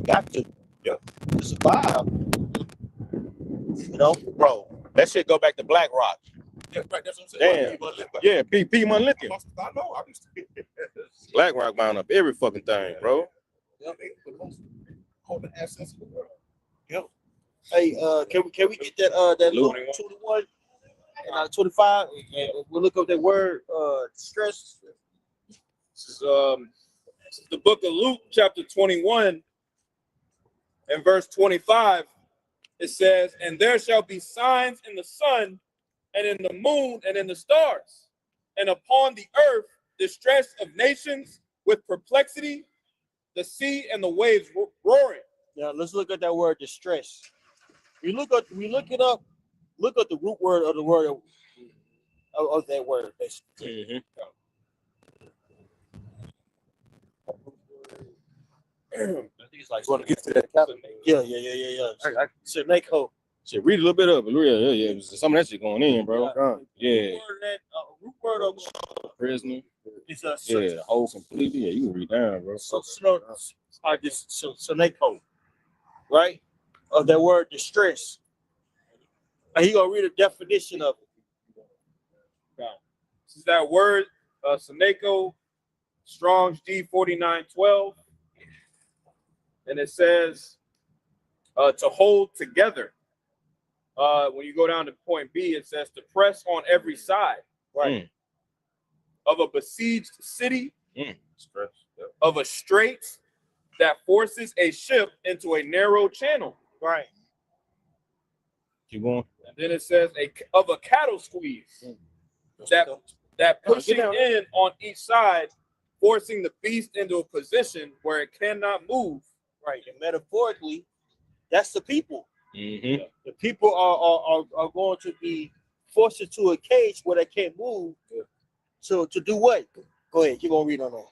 Got to.
Yeah.
To survive. You know,
Bro, that shit go back to BlackRock.
Yeah, right, that's what I'm saying.
Damn. Yeah, Piedmont Lithium.
I know. I'm just
BlackRock bound up every fucking thing, bro.
holding assets in the world.
Yep. Hey, can we get that Luke 21 and 25? And we'll look up that word stress.
This is the book of Luke, chapter 21, and verse 25. It says, "And there shall be signs in the sun, and in the moon, and in the stars, and upon the earth distress of nations with perplexity, the sea and the waves roaring."
Now let's look at that word distress. We look it up. Look at the root word of the word of that word. Basically.
Mm-hmm.
I think it's like.
You want to get to that capital?
Yeah. Seneko.
Shit, read a little bit of it. Yeah. Some of that shit going in, bro. Yeah.
Root word of
Prisoner.
it's a
Yeah, the whole completely. Yeah, you can read down, bro.
Seneko, right? Of that word distress. And he gonna read a definition of it.
This is that word, Seneko, Strong's G4912. And it says to hold together. When you go down to point B, it says to press on every side, right? Of a besieged city, of a strait that forces a ship into a narrow channel,
right?
Keep going.
And then it says of a cattle squeeze that pushing in on each side, forcing the beast into a position where it cannot move.
Right, and metaphorically, that's the people.
Mm-hmm.
The people are going to be forced into a cage where they can't move. So to do what? Go ahead, you're gonna read on that.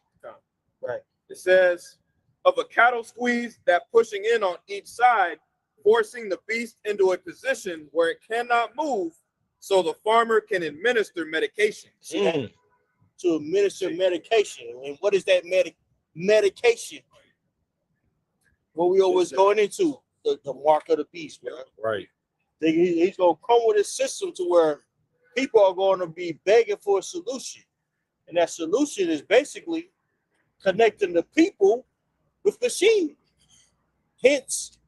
Right. It says of a cattle squeeze that pushing in on each side, forcing the beast into a position where it cannot move, so the farmer can administer medication.
To administer medication. And what is that medication? What we always going into the mark of the beast, bro.
Right.
He's gonna come with a system to where people are going to be begging for a solution, and that solution is basically connecting the people with machines. Hence,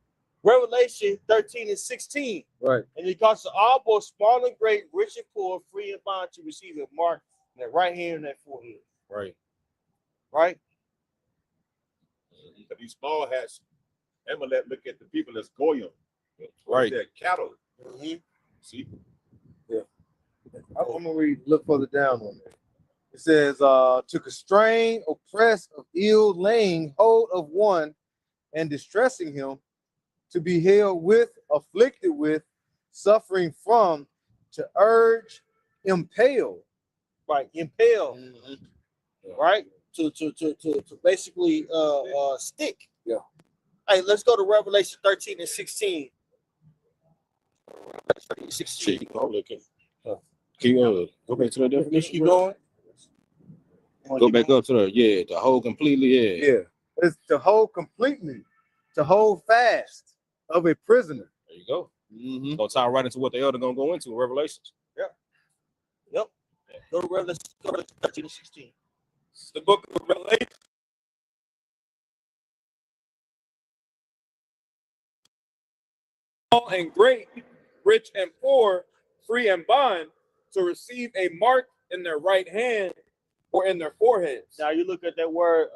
Revelation 13 and 16.
Right.
And it costs all both small and great, rich and poor, free and bond to receive a mark in that right hand and that forehead.
Right.
Right.
These small hats, Amalek look at the people as goyim,
right?
They're cattle.
Mm-hmm.
See?
Yeah. I'm gonna read. Look further down on it. It says, "To constrain, oppress, of ill laying hold of one, and distressing him, to be held with, afflicted with, suffering from, to urge, impale."
Right. Impale.
Mm-hmm.
Right. To basically stick.
Yeah.
Hey, let's go to Revelation 13 and 16. 16.
Can you go back to the definition?
Keep going.
Go back up to the whole completely,
Yeah. It's to hold completely, to hold fast of a prisoner.
There you go.
Mm-hmm.
Gonna tie right into what the elder gonna go into in Revelations.
Yep. Go to Revelation 13 and 16.
It's the book of Revelation. Small and great, rich and poor, free and bond, to receive a mark in their right hand or in their foreheads.
Now you look at that word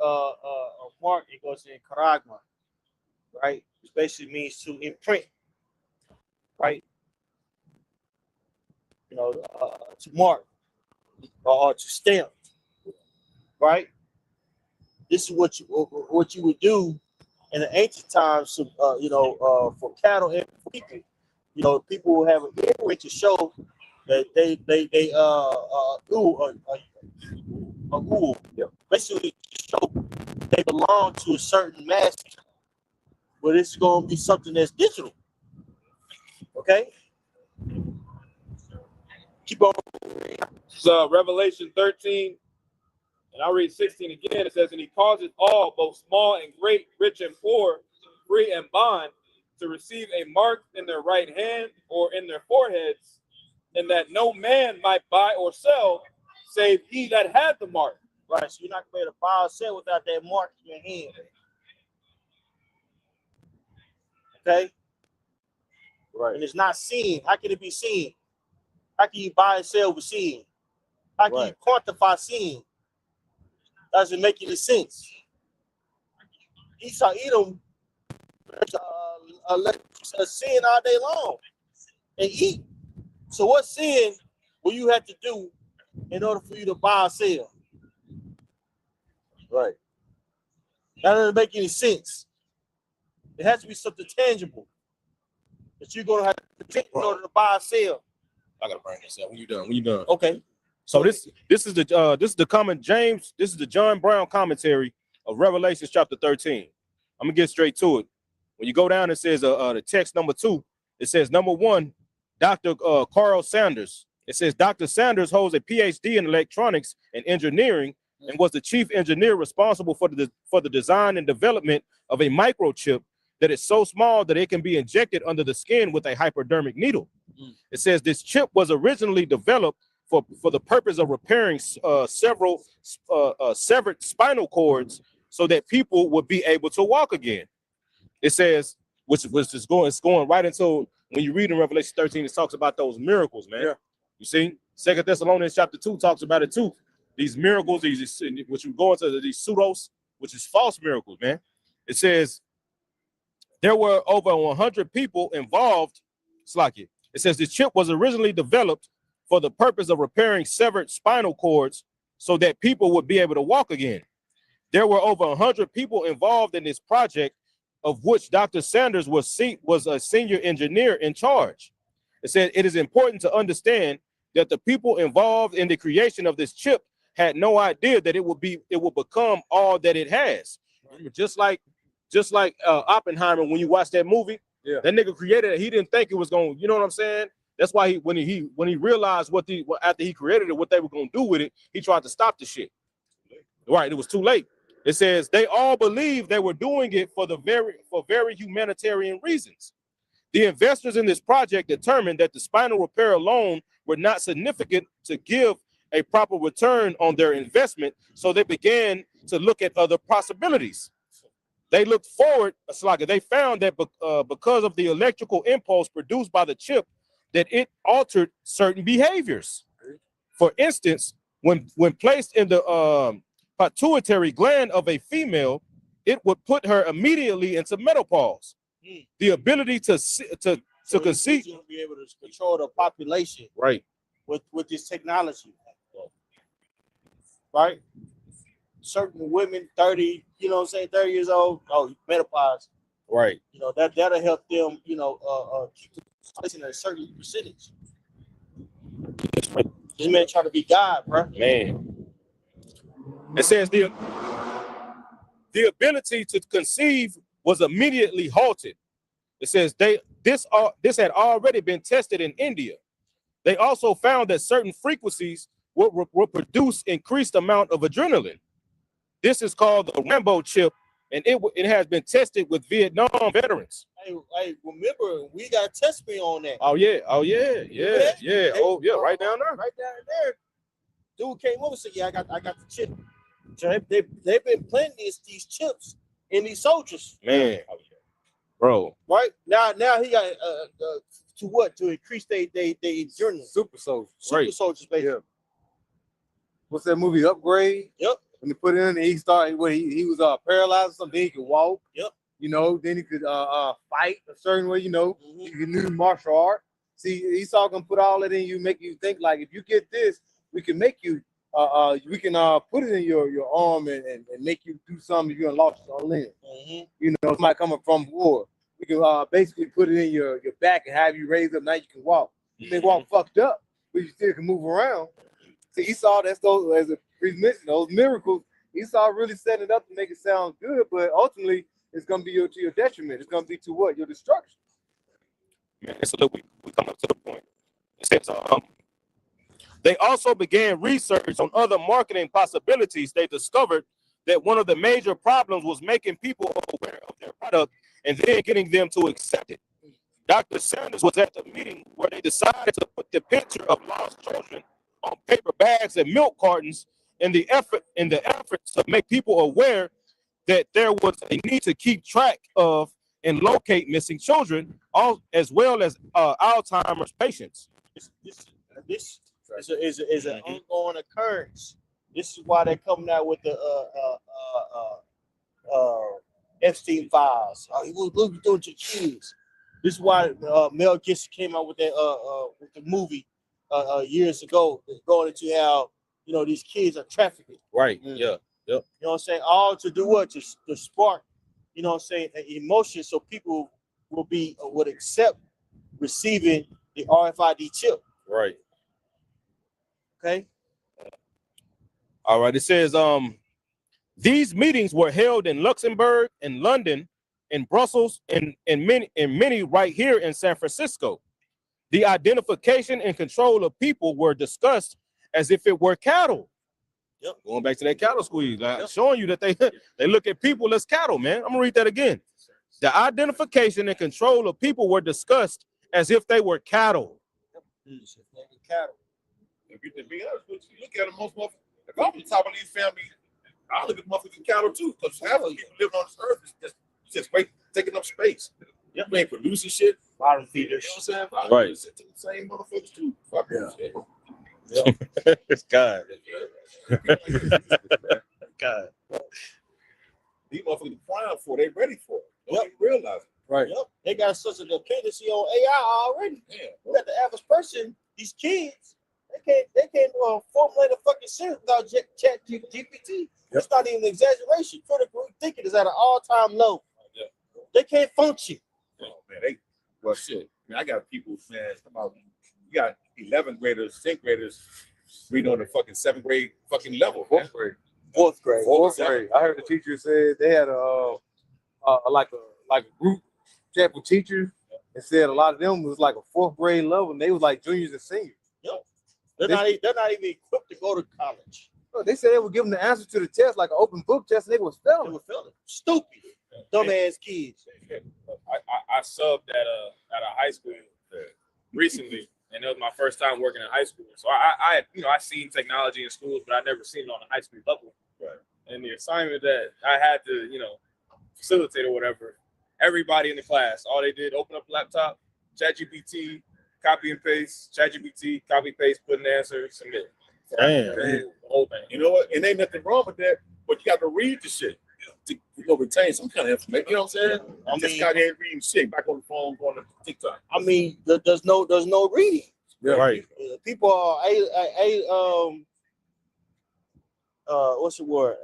mark, it goes in charagma, right? Which basically means to imprint, right? You know, to mark. or to stamp, right? This is what you would do in the ancient times, for cattle and for people. You know, people will have an earring to show that they basically show they belong to a certain master. But it's going to be something that's digital. Okay? Keep on.
So Revelation 13, and I'll read 16 again. It says, and he causes all, both small and great, rich and poor, free and bond, to receive a mark in their right hand or in their foreheads, and that no man might buy or sell, save he that had the mark.
Right, so you're not going to be able to buy or sell without that mark in your hand. Okay? Right. And it's not seen. How can it be seen? How can you buy and sell with seeing? How can you quantify seeing? Doesn't make any sense. Esau, Edom, sin all day long and eat. So what sin will you have to do in order for you to buy or sell? Right. That doesn't make any sense. It has to be something tangible that you're gonna have to protect in order to buy or sell.
I gotta bring this up when you done. When you done.
Okay.
So this is the common James. This is the John Brown commentary of Revelation chapter 13. I'm gonna get straight to it. When you go down, it says the text number 2. It says number 1, Dr. Carl Sanders. It says Dr. Sanders holds a PhD in electronics and engineering and was the chief engineer responsible for the design and development of a microchip that is so small that it can be injected under the skin with a hypodermic needle. It says this chip was originally developed for the purpose of repairing several severed spinal cords so that people would be able to walk again. It says, which is going right into, when you read in Revelation 13, it talks about those miracles, man. Yeah. You see, 2 Thessalonians chapter 2 talks about it too. These miracles, which you go into these pseudos, which is false miracles, man. It says there were over 100 people involved. Slacky. It says the chip was originally developed for the purpose of repairing severed spinal cords so that people would be able to walk again. There were over 100 people involved in this project, of which Dr. Sanders was a senior engineer in charge. It said it is important to understand that the people involved in the creation of this chip had no idea that it will become all that it has. Just like Oppenheimer, when you watch that movie, that nigga created it. He didn't think it was going, you know what I'm saying? That's why when he realized after he created it, what they were going to do with it, he tried to stop the shit. Right, it was too late. It says they all believed they were doing it for very humanitarian reasons. The investors in this project determined that the spinal repair alone were not significant to give a proper return on their investment, so they began to look at other possibilities. They looked forward, they found that because of the electrical impulse produced by the chip, that it altered certain behaviors. For instance, when placed in the pituitary gland of a female, it would put her immediately into menopause. The ability to conceive,
be able to control the population,
right,
with this technology, right? Certain women, 30, 30 years old, menopause,
right?
That'll help them, keep the population at a certain percentage. This man trying to be God, bro.
Man, it says the ability to conceive was immediately halted. It says this had already been tested in India. They also found that certain frequencies will produce increased amount of adrenaline. This is called the Rambo chip, and it has been tested with Vietnam veterans.
Hey, remember, we got to test me on that.
Oh yeah, right down there.
Right down there. Dude came over and said, yeah, I got the chip. So they've been planting these chips in these soldiers.
Man, bro.
Right? Now he got to increase their adrenaline.
Super soldiers.
Super soldiers, basically.
Yeah. What's that movie, Upgrade?
Yep.
When they put it in, he started he was paralyzed or something, he could walk.
Yep.
Then he could fight a certain way, He could do martial art. See, Esau can put all that in you, make you think like, if you get this, we can make you we can put it in your arm and make you do something if you lost your limb. You know, somebody coming from war. We can basically put it in your back and have you raise up. Now you can walk. You may walk fucked up, but you still can move around. See, Esau, that's those, as a priest mentioned, those miracles. Esau really set it up to make it sound good, but ultimately it's going to be to your detriment. It's going to be to what? Your destruction.
Man, so look, we come up to the point. It says, they also began research on other marketing possibilities. They discovered that one of the major problems was making people aware of their product and then getting them to accept it. Dr. Sanders was at the meeting where they decided to put the picture of lost children on paper bags and milk cartons in the efforts to make people aware that there was a need to keep track of and locate missing children, as well as Alzheimer's patients.
This is an ongoing occurrence. This is why they're coming out with the Epstein files. What are you doing to kids? This is why Mel Gibson came out with that with the movie years ago, going into how these kids are trafficked.
Right. Yeah. Yep.
You know what I'm saying? All to do what? To spark, you know what I'm saying, an emotion so people would accept receiving the RFID chip.
Right.
Okay.
All right. It says these meetings were held in Luxembourg, in London, in Brussels, and many right here in San Francisco. The identification and control of people were discussed as if it were cattle. Yep. Going back to that cattle squeeze, like showing you that they look at people as cattle, man. I'm gonna read that again. The identification and control of people were discussed as if they were cattle.
Cattle.
If you to be honest with you, look at them, most motherfuckers. If I'm the top of these families, I look at motherfuckers cattle too, because half of people living on this earth is just taking up space. Yep. They ain't producing shit.
Bottom feeders.
You know what I'm saying?
Right.
The same motherfuckers too. Fuck yeah.
It's God.
God.
These motherfuckers prime for it. They ready for it. Don't even realize it.
Right.
Yep. They got such a dependency on AI already.
Yeah.
You got the average person, these kids, they can't formulate a fucking sentence without chat GPT. It's not even an exaggeration. Critical thinking is at an all-time low.
Yeah.
They can't function.
Oh, man, well, shit. I mean, I got people, man, come out. You got 11th graders, 10th graders reading on the fucking 7th grade fucking level. Fourth grade.
Fourth grade. I heard the teacher said they had a group chat with teachers and said a lot of them was like a 4th grade level and they was like juniors and seniors.
Yep. They're not even equipped to go to college.
They said they would give them the answer to the test like an open book test and they was failing.
They were failing. Stupid. Dumbass kids.
I subbed at a high school recently, and it was my first time working in high school. So I seen technology in schools, but I never seen it on a high school level. Right. And the assignment that I had to, facilitate or whatever, everybody in the class, all they did, open up a laptop, ChatGPT, copy and paste, ChatGPT, copy paste, put an answer, submit.
Damn.
The whole thing.
You know what? And ain't nothing wrong with that, but you got to read the shit to retain some kind of information. You know what I'm saying? I just got here reading shit, back on the phone, going to TikTok.
I mean, there's no reading.
Yeah.
Right.
People are what's the word?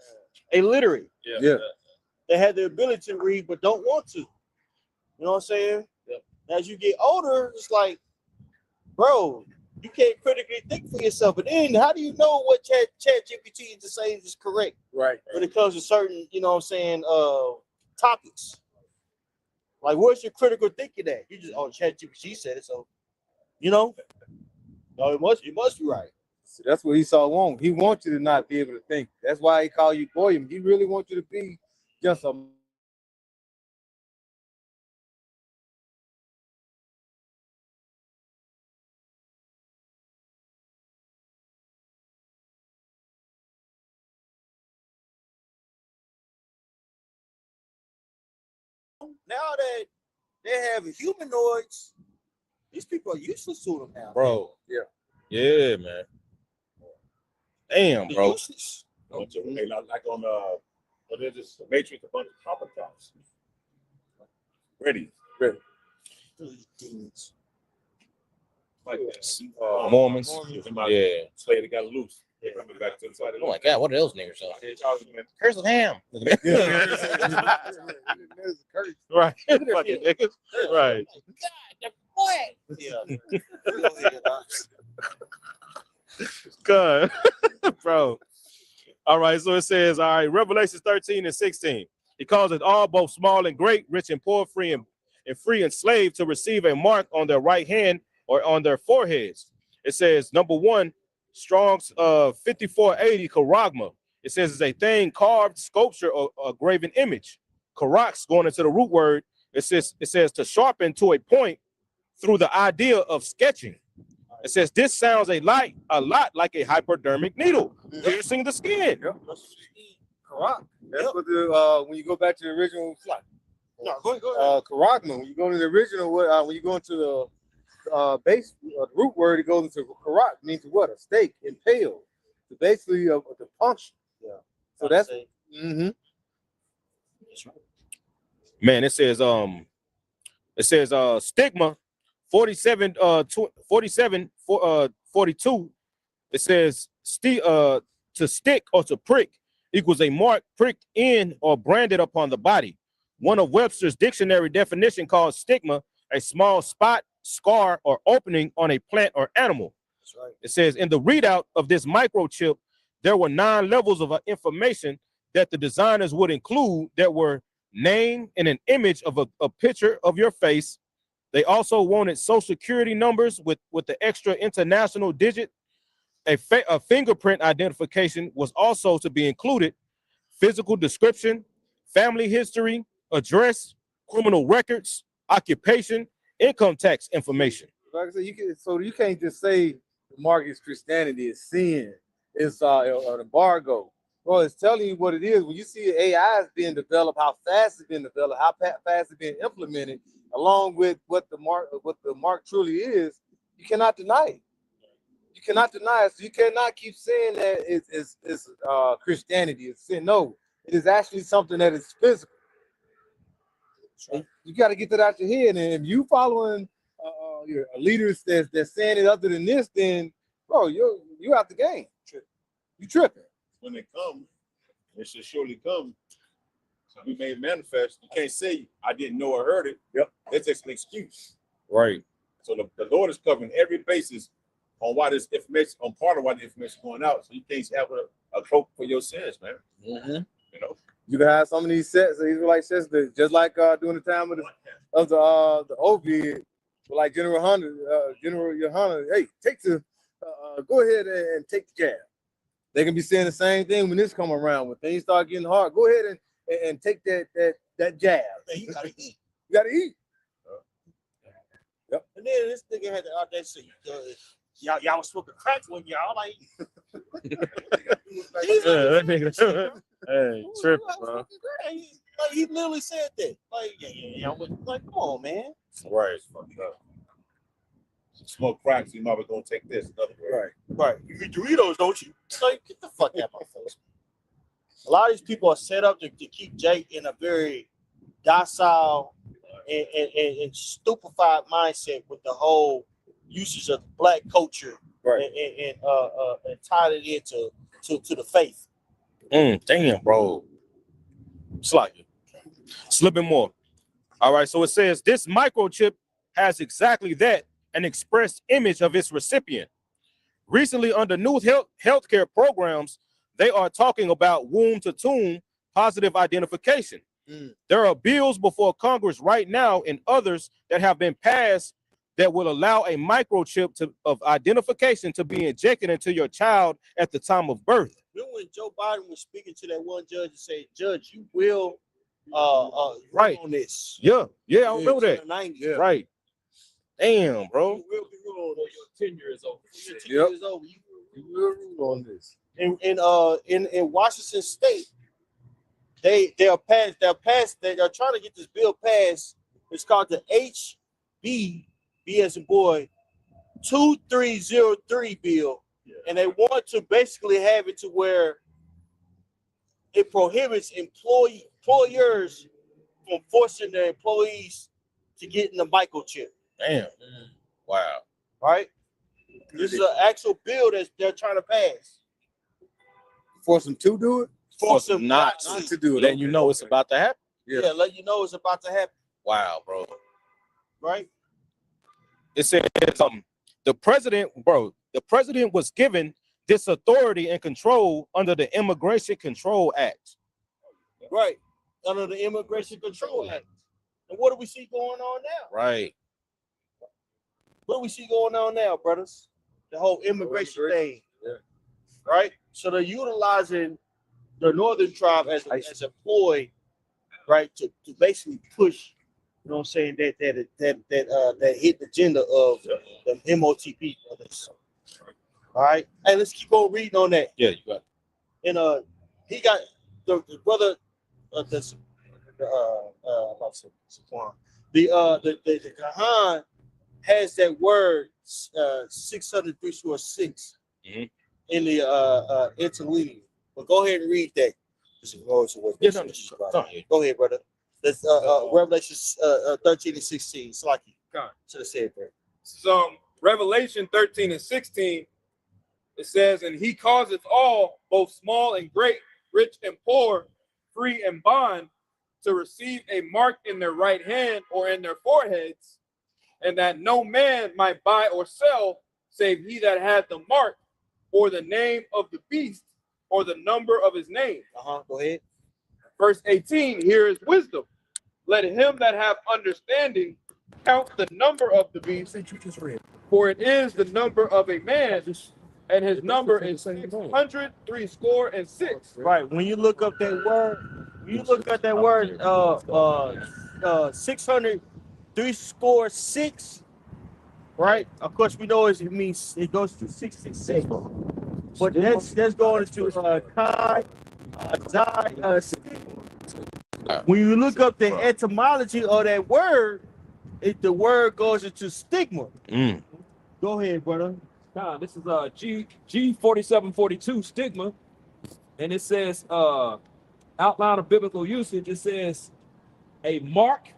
Illiterate.
Yeah.
They have the ability to read but don't want to. You know what I'm saying? Yeah. As you get older, it's like, bro, you can't critically think for yourself. But then how do you know what ChatGPT is saying is correct?
Right.
When it comes to certain, topics. Like, where's your critical thinking at? You just, ChatGPT said it, so no, it must be right.
So that's what Esau wants. He wants you to not be able to think. That's why he call you Goyim. He really wants you to be just a
Now that they have humanoids, these people are useless to them now.
Bro.
Yeah.
Yeah, man. Damn,
They're
bro.
useless.
Hey, like on what is this? The Matrix, a bunch of copper cops. Ready.
These demons.
like that.
Mormons. Yeah.
Slave that got loose. Coming back to the side.
Oh my God, what are those niggas? Here's the ham. Right. Fucking niggas. Right. God. Bro. All right, so it says, all right, Revelations 13 and 16. He calls it all, both small and great, rich and poor, free and slave, to receive a mark on their right hand or on their foreheads. It says, number one, Strong's 5480 charagma. It says it's a thing, carved, sculpture, or a graven image. Charax, going into the root word, it says to sharpen to a point through the idea of sketching. It says this sounds a lot like a hypodermic needle piercing the skin.
Yep. Karak. That's what the when you go back to the original flight.
No, go ahead.
Karagma. When you go to the original, when you go into the base, the root word, it goes into karak, means what? A stake, impale. So basically, the function. Yeah. So that's. Mm-hmm.
Man, it says stigma 47 42. It says to stick or to prick equals a mark pricked in or branded upon the body. One of Webster's dictionary definition calls stigma a small spot, scar, or opening on a plant or animal. That's right. It says in the readout of this microchip, there were 9 levels of information that the designers would include that were name and an image of a picture of your face. They also wanted social security numbers with the extra international digit. A fingerprint identification was also to be included. Physical description, family history, address, criminal records, occupation, income tax information.
Like I said, you can't just say the mark is Christianity, it's sin, it's an embargo. Well, it's telling you what it is. When you see AI is being developed, how fast it's being developed, how fast it's being implemented, along with what the mark truly is, you cannot deny it. You cannot deny it. So you cannot keep saying that it's Christianity. It's sin. No, it is actually something that is physical. You got to get that out your head. And if you following your leaders that's saying it other than this, then bro, you out the game. You tripping.
When they come, it should surely come. So we may manifest. You can't say I didn't know or heard it. Yep, that's just an excuse.
Right.
So the Lord is covering every basis on why this information, on part of why the information is going out. So you can't have a cloak for your sins, man.
Mm-hmm.
You know.
You can have some of these sets, Israelite sets, just like during the time of the Ovid, like General Yohanan, hey, go ahead and take the jab. They can be saying the same thing when this come around. When things start getting hard, go ahead and take that jab.
You gotta eat.
You gotta eat.
Yep. And then this nigga had the audacity. Y'all was smoking crack when y'all like.
That nigga. Hey, trip, bro.
He literally said that. Like, yeah. Like, come on, man.
Right. Smoke crack, so you might be gonna take this.
Right. You eat Doritos, don't you? Like, get the fuck out of my face. A lot of these people are set up to keep Jake in a very docile and stupefied mindset with the whole usage of black culture, right? And tied it into the faith.
Damn, bro. Slightly. Slipping more. All right, so it says this microchip has exactly that, an expressed image of its recipient. Recently, under new healthcare programs, they are talking about womb-to-tomb positive identification. There are bills before Congress right now and others that have been passed that will allow a microchip of identification to be injected into your child at the time of birth.
Remember when Joe Biden was speaking to that one judge and said, "Judge, you will
right
on this."
Yeah, I remember that.
90s.
Yeah. Right. Damn, bro.
You will be ruled on
your tenure is over.
Your tenure is over.
You will rule on this.
In Washington State, they are trying to get this bill passed. It's called the HB as in boy 2303 bill, and they want to basically have it to where it prohibits employers from forcing their employees to get in the microchip.
Damn. Wow.
right? This is an actual bill that they're trying to pass.
Force them to do it.
Force them
not
to do it.
Then you know it's about to happen.
Yeah, let you know it's about to happen,
Wow, bro.
right?
It says the president was given this authority and control under the Immigration Control Act.
Right, under the Immigration Control Act. And what do we see going on now?
Right.
What do we see going on now, brothers? The whole immigration thing, right? So they're utilizing the northern tribe as a ploy, right, to basically push, you know what I'm saying, that hidden agenda of the MOTP brothers. All right, hey, let's keep on reading on that.
Yeah, you got it.
And he got the brother, the Kahan has that word 603-6 in the interlinear. But go ahead and read that. Go ahead, brother. That's Revelation 13 and 16. It's like you should have said that.
So Revelation 13 and 16, it says, and he causeth all, both small and great, rich and poor, free and bond, to receive a mark in their right hand or in their foreheads, and that no man might buy or sell, save he that had the mark, or the name of the beast, or the number of his name.
Go ahead.
Verse 18, here is wisdom. Let him that have understanding count the number of the beast, for it is the number of a man, and his number is 666.
Right. When you look up that word, 666, right? Of course, we know it means it goes to 66. But that's going to Kai, Zai, when you look up the etymology of that word, the word goes into stigma. Go ahead, brother.
This is G4742 stigma, and it says outline of biblical usage. It says a mark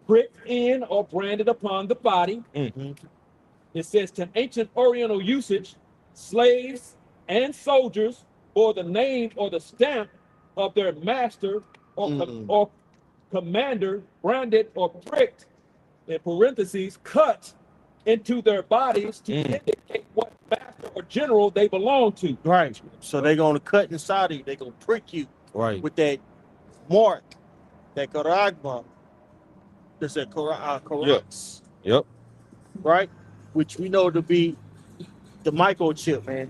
pricked in or branded upon the body. It says to ancient Oriental usage, slaves and soldiers bore the name or the stamp of their master or commander, branded or pricked, in parentheses, cut into their bodies to indicate what master or general they belong to.
Right. So they're going to cut inside of you. They're going to prick you with that mark, that karagma. That's that karax.
Yep.
Right? Which we know to be the microchip, man.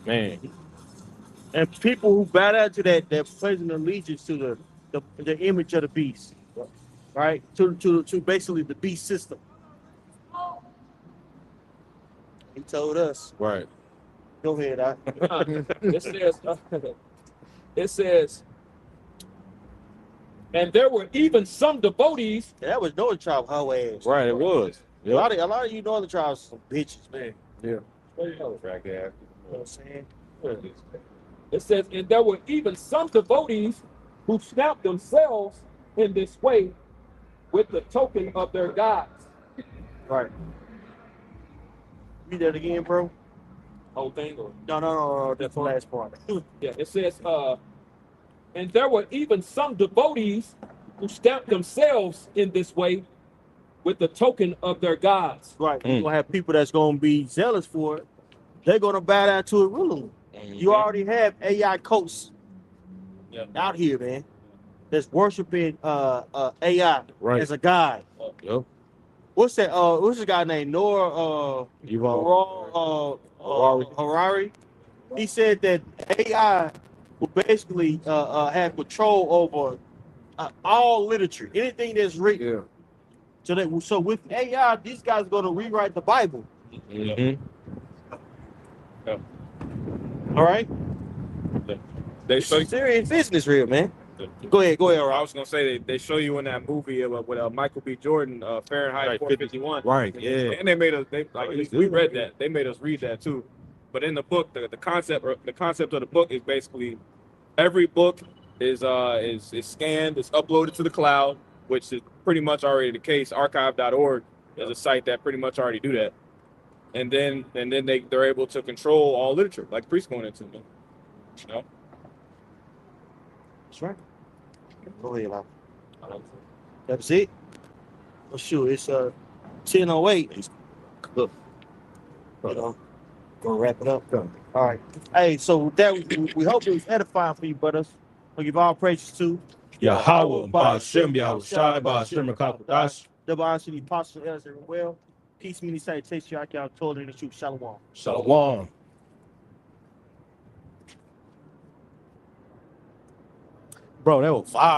And people who bow down to that, they're pledging allegiance to the image of the beast. Right? To basically the beast system. He told us.
Right.
Go ahead,
It says, and there were even some devotees.
That was Northern tribe, how ass.
Right, it was.
A lot of you Northern tribes are some bitches, man.
Yeah.
You know what I'm saying?
It says, and there were even some devotees who stamped themselves in this way with the token of their gods.
Right. Read that again, bro.
Whole thing? Or?
No. That's the last part.
Yeah, it says, and there were even some devotees who stamped themselves in this way with the token of their gods.
Right. You're going to have people that's going to be zealous for it. They're going to bow down to it willingly. You already have AI cults out here, man, that's worshiping AI as a god.
Yep.
What's that? What's this guy named Noah Harari? He said that AI will basically have control over all literature, anything that's written. Yeah. So with AI, these guys are going to rewrite the Bible. All right.
They show you
serious business, real man. Go ahead.
I was gonna say they show you in that movie with Michael B. Jordan, Fahrenheit 451.
Right. Yeah.
And they made us. We read that. They made us read that too. But in the book, the concept of the book is basically every book is scanned, it's uploaded to the cloud, which is pretty much already the case. Archive.org is a site that pretty much already do that. and then they're able to control all literature, like priests going into them. You know.
That's right. Go ahead, Bob. That's it. Well, shoot, it's 10:08. Look, you know, gonna wrap it up. All right. Hey, so with that, we hope it was edifying for you, brothers. We'll give all praises to
Yahweh, Ba'ashem, Yahushai, Ba'ashem, Rakakadash.
double honor to the apostles, elders, and well. Peace, many salutations, y'all told in the truth. Shalom.
Shalom. Bro, that was fire.